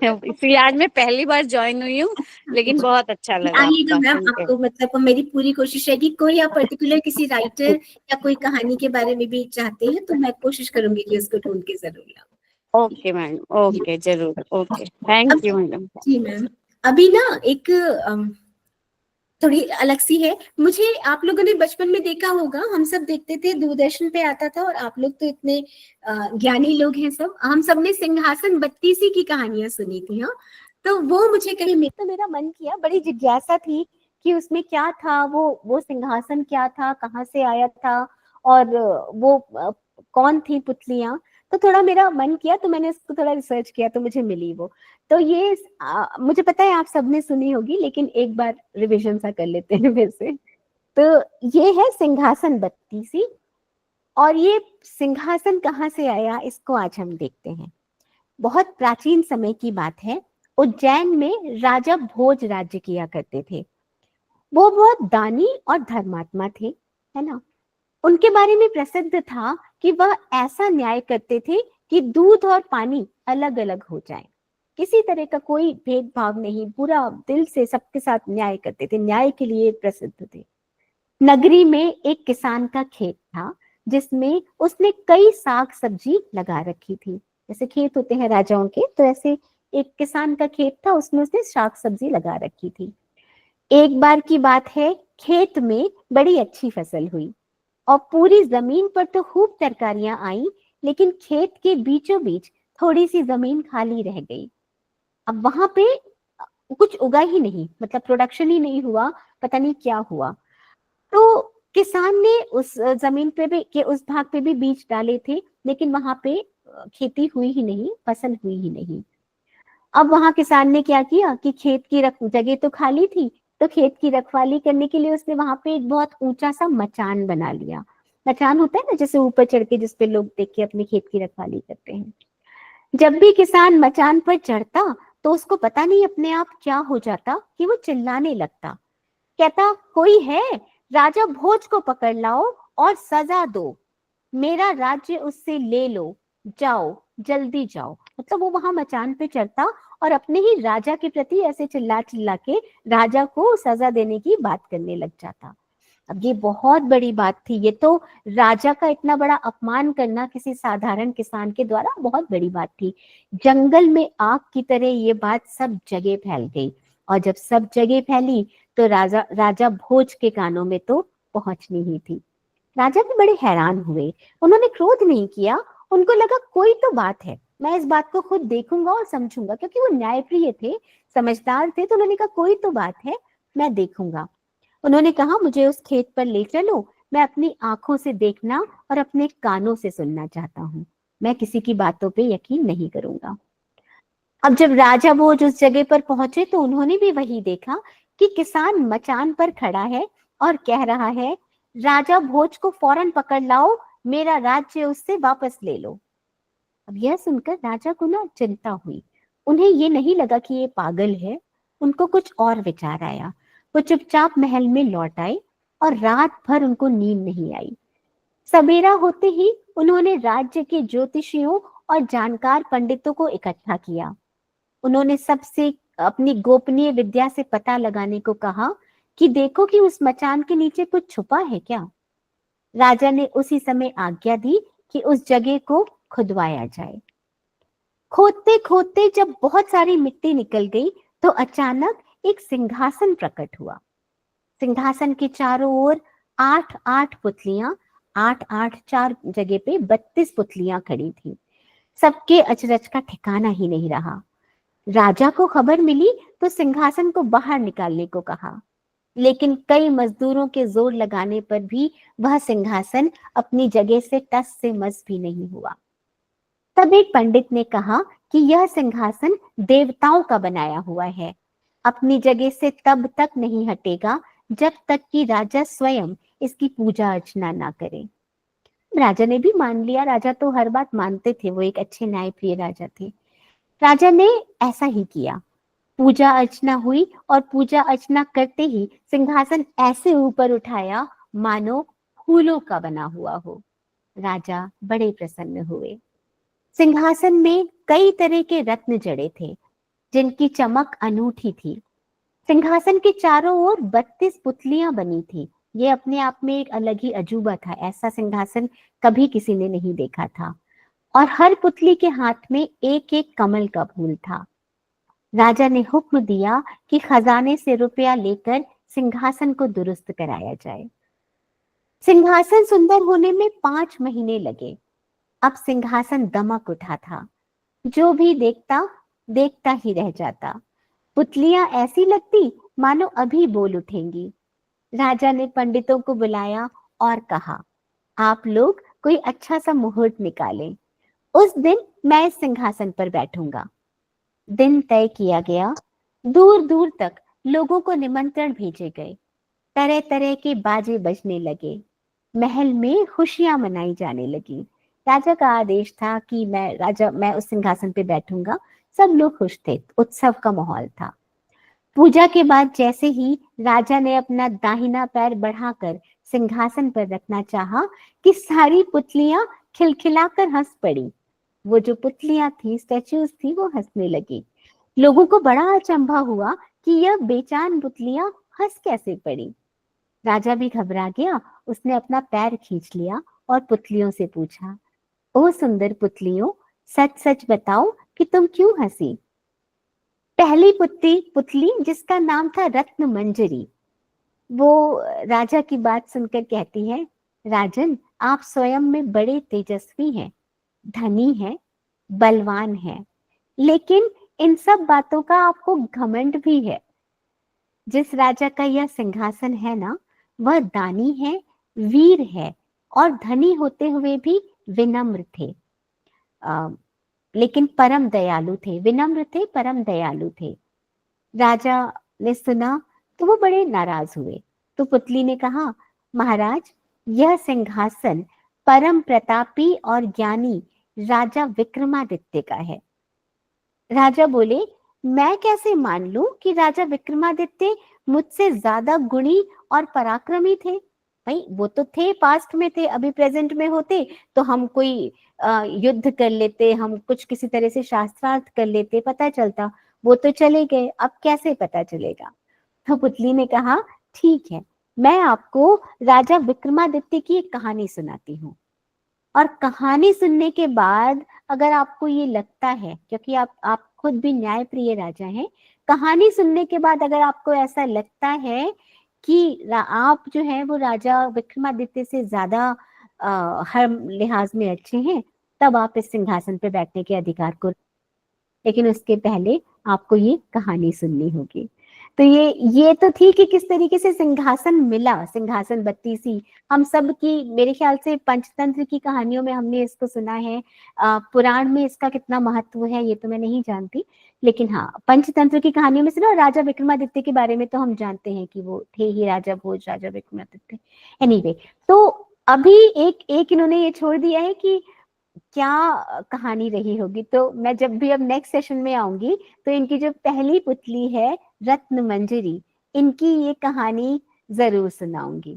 इसलिए आज मैं पहली बार ज्वाइन हुई हूँ, लेकिन बहुत अच्छा लगा आइएगा आपका मैम, सुन के। आपको मतलब मेरी पूरी कोशिश रहेगी। कोई आप पर्टिकुलर किसी राइटर या कोई कहानी के बारे में भी चाहते हैं तो मैं कोशिश करूंगी कि उसको ढूंढ के जरूर लाऊं। ओके मैडम, ओके जरूर, ओके थैंक यू मैडम। जी मैम, अभी ना एक थोड़ी अलग सी है। मुझे आप लोगों ने बचपन में देखा होगा, हम सब देखते थे, दूरदर्शन पे आता था, और आप लोग तो इतने ज्ञानी लोग हैं सब, हम सब ने सिंहासन बत्तीसी की कहानियां सुनी थी। हाँ, तो वो मुझे कहीं तो मेरा मन किया, बड़ी जिज्ञासा थी कि उसमें क्या था, वो सिंहासन क्या था, कहाँ से आया था, और वो कौन थी पुतलियां। तो थोड़ा मेरा मन किया, तो मैंने इसको थोड़ा रिसर्च किया, तो मुझे मिली वो। तो ये मुझे पता है आप सबने सुनी होगी, लेकिन एक बार रिवीजन सा कर लेते हैं फिर से। तो ये है सिंहासन बत्तीसी, और ये सिंहासन कहाँ से आया इसको आज हम देखते हैं। बहुत प्राचीन समय की बात है। उज्जैन में राजा भोज राज्य किया करते थे। वो बहुत दानी और धर्मात्मा थे, है ना। उनके बारे में प्रसिद्ध था कि वह ऐसा न्याय करते थे कि दूध और पानी अलग अलग हो जाए। किसी तरह का कोई भेदभाव नहीं, पूरा दिल से सबके साथ न्याय करते थे, न्याय के लिए प्रसिद्ध थे। नगरी में एक किसान का खेत था, जिसमें उसने कई साग सब्जी लगा रखी थी। जैसे खेत होते हैं राजाओं के, तो ऐसे एक किसान का खेत था, उसमें उसने साग सब्जी लगा रखी थी। एक बार की बात है, खेत में बड़ी अच्छी फसल हुई और पूरी जमीन पर तो खूब तरकारियां आई, लेकिन खेत के बीचों बीच थोड़ी सी जमीन खाली रह गई। अब वहां पे कुछ उगा ही नहीं, मतलब प्रोडक्शन ही नहीं हुआ, पता नहीं क्या हुआ। तो किसान ने उस जमीन पे भी के उस भाग पे भी बीज डाले थे, लेकिन वहां पे खेती हुई ही नहीं, फसल हुई ही नहीं। अब वहां किसान ने क्या किया कि खेत की जगह तो खाली थी, तो खेत की रखवाली करने के लिए उसने वहां पे एक बहुत ऊंचा सा मचान बना लिया। मचान होता है ना, जैसे ऊपर चढ़ के जिसपे लोग देख के अपने खेत की रखवाली करते हैं। जब भी किसान मचान पर चढ़ता तो उसको पता नहीं अपने आप क्या हो जाता कि वो चिल्लाने लगता, कहता, कोई है, राजा भोज को पकड़ लाओ और सजा दो, मेरा राज्य उससे ले लो, जाओ, जल्दी जाओ। मतलब वो वहां मचान पे चढ़ता और अपने ही राजा के प्रति ऐसे चिल्ला चिल्ला के राजा को सजा देने की बात करने लग जाता। अब ये बहुत बड़ी बात थी, ये तो राजा का इतना बड़ा अपमान करना किसी साधारण किसान के द्वारा बहुत बड़ी बात थी। जंगल में आग की तरह ये बात सब जगह फैल गई, और जब सब जगह फैली तो राजा राजा भोज के कानों में तो पहुंचनी ही थी। राजा भी बड़े हैरान हुए, उन्होंने क्रोध नहीं किया, उनको लगा कोई तो बात है, मैं इस बात को खुद देखूंगा और समझूंगा, क्योंकि वो न्यायप्रिय थे, समझदार थे, तो उन्होंने कहा कोई तो बात है, मैं देखूंगा। उन्होंने कहा, मुझे उस खेत पर ले चलो, मैं अपनी आंखों से देखना और अपने कानों से सुनना चाहता हूँ, मैं किसी की बातों पे यकीन नहीं करूंगा। अब जब राजा भोज उस जगह पर पहुंचे तो उन्होंने भी वही देखा कि किसान मचान पर खड़ा है और कह रहा है, राजा भोज को फौरन पकड़ लाओ, मेरा राज्य उससे वापस ले लो। अब यह सुनकर राजा को ना चिंता हुई, उन्हें ये नहीं लगा कि ये पागल है, उनको कुछ और विचार आया। वो चुपचाप महल में लौट आए और रात भर उनको नींद नहीं आई। सवेरा होते ही उन्होंने राज्य के ज्योतिषियों और जानकार पंडितों को इकट्ठा किया। उन्होंने सबसे अपनी गोपनीय विद्या से पता लगाने को कहा कि देखो कि उस मचान के नीचे कुछ छुपा है क्या। राजा ने उसी समय आज्ञा दी कि उस जगह को खुदवाया जाए। खोदते खोदते जब बहुत सारी मिट्टी निकल गई तो अचानक एक सिंहासन प्रकट हुआ। सिंहासन के चारों ओर 8-8 पुतलियां, 8-8 चार जगह पे 32 पुतलियां खड़ी थी। सबके अचरज का ठिकाना ही नहीं रहा। राजा को खबर मिली तो सिंहासन को बाहर निकालने को कहा, लेकिन कई मजदूरों के जोर लगाने पर भी वह सिंहासन अपनी जगह से टस से मस भी नहीं हुआ। तब एक पंडित ने कहा कि यह सिंहासन देवताओं का बनाया हुआ है, अपनी जगह से तब तक नहीं हटेगा जब तक कि राजा स्वयं इसकी पूजा अर्चना ना करे। राजा ने भी मान लिया, राजा तो हर बात मानते थे, वो एक अच्छे न्यायप्रिय राजा थे। राजा ने ऐसा ही किया, पूजा अर्चना हुई और पूजा अर्चना करते ही सिंहासन ऐसे ऊपर उठाया मानो फूलों का बना हुआ हो। राजा बड़े प्रसन्न हुए। सिंहासन में कई तरह के रत्न जड़े थे जिनकी चमक अनूठी थी। सिंहासन के चारों ओर 32 पुतलियां बनी थी। ये अपने आप में एक अलग ही अजूबा था, ऐसा सिंहासन कभी किसी ने नहीं देखा था। और हर पुतली के हाथ में एक एक कमल का फूल था। राजा ने हुक्म दिया कि खजाने से रुपया लेकर सिंहासन को दुरुस्त कराया जाए। सिंहासन सुंदर होने में 5 महीने लगे। अब सिंहासन दमक उठा था, जो भी देखता देखता ही रह जाता। पुतलियां ऐसी लगती मानो अभी बोल उठेंगी। राजा ने पंडितों को बुलाया और कहा, आप लोग कोई अच्छा सा मुहूर्त निकालें, उस दिन मैं इस सिंहासन पर बैठूंगा। दिन तय किया गया। दूर दूर तक लोगों को निमंत्रण भेजे गए। तरह तरह के बाजे बजने लगे। महल में खुशियां मनाई जाने लगी। राजा का आदेश था कि मैं उस सिंहासन पे बैठूंगा। सब लोग खुश थे, उत्सव का माहौल था। पूजा के बाद जैसे ही राजा ने अपना दाहिना पैर बढ़ाकर सिंहासन पर रखना चाहा कि सारी पुतलियां खिलखिलाकर हंस पड़ी। वो जो पुतलियां थी, स्टैच्यूज थी, वो हंसने लगी। लोगों को बड़ा अचंभा हुआ कि यह बेचान पुतलियां हंस कैसे पड़ी। राजा भी घबरा गया। उसने अपना पैर खींच लिया और पुतलियों से पूछा, ओ सुंदर पुतलियों, सच सच बताओ कि तुम क्यों हंसी। पहली पुतली जिसका नाम था रत्न मंजरी, वो राजा की बात सुनकर कहती है, राजन आप स्वयं में बड़े तेजस्वी हैं, धनी हैं, बलवान हैं, लेकिन इन सब बातों का आपको घमंड भी है। जिस राजा का यह सिंहासन है ना, वह दानी है, वीर है और धनी होते हुए भी विनम्र थे, लेकिन परम दयालु थे। विनम्र थे, परम दयालु थे। राजा ने सुना तो वो बड़े नाराज हुए। तो पुतली ने कहा, महाराज यह सिंहासन परम प्रतापी और ज्ञानी राजा विक्रमादित्य का है। राजा बोले, मैं कैसे मान लूं कि राजा विक्रमादित्य मुझसे ज्यादा गुणी और पराक्रमी थे? भाई वो तो थे, पास्ट में थे, अभी प्रेजेंट में होते तो हम कोई युद्ध कर लेते, हम कुछ किसी तरह से शास्त्रार्थ कर लेते, पता चलता। वो तो चले गए, अब कैसे पता चलेगा? तो पुतली ने कहा, ठीक है, मैं आपको राजा विक्रमादित्य की एक कहानी सुनाती हूँ, और कहानी सुनने के बाद अगर आपको ये लगता है, क्योंकि आप खुद भी न्यायप्रिय राजा हैं, कहानी सुनने के बाद अगर आपको ऐसा लगता है कि आप जो है वो राजा विक्रमादित्य से ज्यादा हर लिहाज में अच्छे हैं, तब आप इस सिंहासन पे बैठने के अधिकार को, लेकिन उसके पहले आपको ये कहानी सुननी होगी। तो ये तो थी कि किस तरीके से सिंहासन मिला, सिंहासन बत्तीसी। हम सब की, मेरे ख्याल से पंचतंत्र की कहानियों में हमने इसको सुना है, पुराण में इसका कितना महत्व है ये तो मैं नहीं जानती, लेकिन हाँ पंचतंत्र की कहानियों में सुना। राजा विक्रमादित्य के बारे में तो हम जानते हैं कि वो थे ही राजा भोज, राजा विक्रमादित्य। एनीवे, तो अभी एक इन्होंने ये छोड़ दिया है कि क्या कहानी रही होगी। तो मैं जब भी अब नेक्स्ट सेशन में आऊंगी तो इनकी जो पहली पुतली है रत्न मंजरी, इनकी ये कहानी जरूर सुनाऊंगी।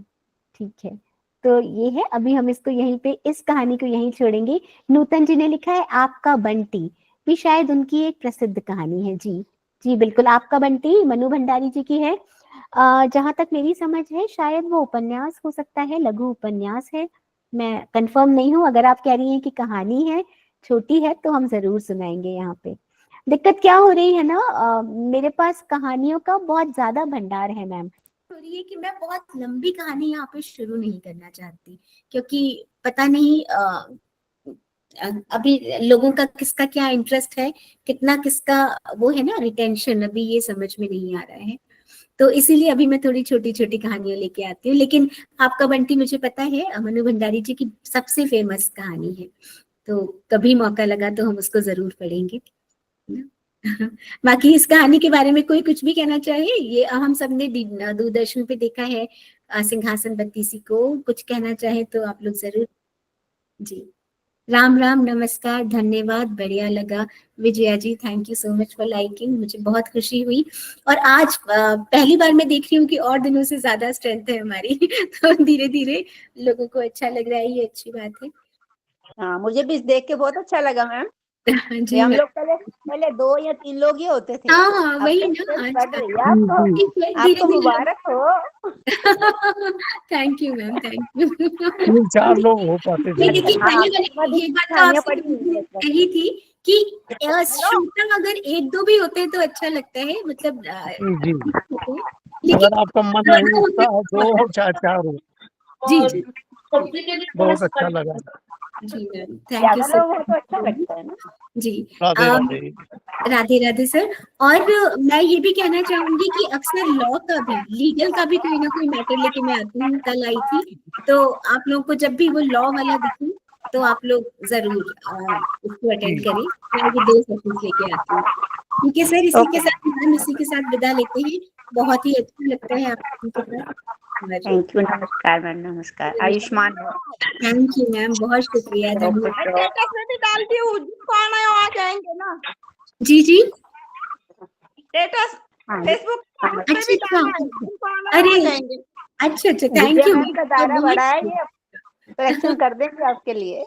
ठीक है, तो ये है, अभी हम इसको यहीं पे, इस कहानी को यहीं छोड़ेंगे। नूतन जी ने लिखा है आपका बंटी, भी शायद उनकी एक प्रसिद्ध कहानी है। जी जी बिल्कुल, आपका बंटी मनु भंडारी जी की है। जहां तक मेरी समझ है शायद वो उपन्यास हो सकता है, लघु उपन्यास है, मैं कंफर्म नहीं हूं। अगर आप कह रही हैं कि कहानी है, छोटी है, तो हम जरूर सुनाएंगे। यहाँ पे दिक्कत क्या हो रही है ना, मेरे पास कहानियों का बहुत ज्यादा भंडार है मैम। हो रही है कि मैं बहुत लंबी कहानी यहाँ पे शुरू नहीं करना चाहती, क्योंकि पता नहीं अभी लोगों का किसका क्या इंटरेस्ट है, कितना किसका वो है ना रिटेंशन, अभी ये समझ में नहीं आ रहा है। तो इसीलिए अभी मैं थोड़ी छोटी छोटी कहानियां लेके आती हूँ। लेकिन आपका बंटी मुझे पता है मनु भंडारी जी की सबसे फेमस कहानी है, तो कभी मौका लगा तो हम उसको जरूर पढ़ेंगे। बाकी इस कहानी के बारे में कोई कुछ भी कहना चाहे, ये हम सबने दूरदर्शन पे देखा है सिंहासन बत्तीसी को, कुछ कहना चाहे तो आप लोग जरूर। जी राम राम, नमस्कार, धन्यवाद, बढ़िया लगा। Vijaya ji thank you so much for liking, मुझे बहुत खुशी हुई। और आज पहली बार मैं देख रही हूँ कि और दिनों से ज्यादा स्ट्रेंथ है हमारी तो धीरे धीरे लोगों को अच्छा लग रहा है, ये अच्छी बात है। हाँ, मुझे भी देख के बहुत अच्छा लगा मैम। जी हम लोग पहले 2 या 3 लोग ही होते थे। हाँ वही अब ना, तो आज बढ़ रही है। आपको मुबारक हो। Thank you ma'am, thank you. 3-4 लोग हो पाते थे। देखिए पहले मैंने ये बात तो आपसे पढ़ी कही थी कि श्रोता अगर 1-2 भी होते हैं तो अच्छा लगता है, मतलब जी, अगर आपका मन नहीं होता है 2 हो चाहे 4 हो। जी जी बहुत अच्छा लगा जी ma'am, thank you so much. तो अच्छा लगता है ना। जी राधे राधे। राधे राधे सर। और मैं ये भी कहना चाहूंगी कि अक्सर लॉ का भी, लीगल का भी कोई ना कोई मैटर लेके मैं आती हूँ। कल आई थी, तो आप लोगों को जब भी वो लॉ वाला दिखे तो आप लोग जरूर उसको अटेंड करें। मैं ये 2 सेशंस लेके आती हूँ। ठीक है सर, इसी के साथ हम इसी के साथ विदा लेते हैं। बहुत ही अच्छा लगता है आपके साथ। थैंक यू, नमस्कार मैम, नमस्कार, आयुष्मान। थैंक यू मैम, बहुत शुक्रिया, धन्यवाद। स्टेटस में भी डालती हूँ, कौन है आ जाएंगे ना। जी जी स्टेटस फेसबुक पे भी अच्छा डालना है, अरे जाएंगे। अच्छा थैंक यू। दायरा बढ़ा है, ये करेक्शन कर देंगे आपके लिए।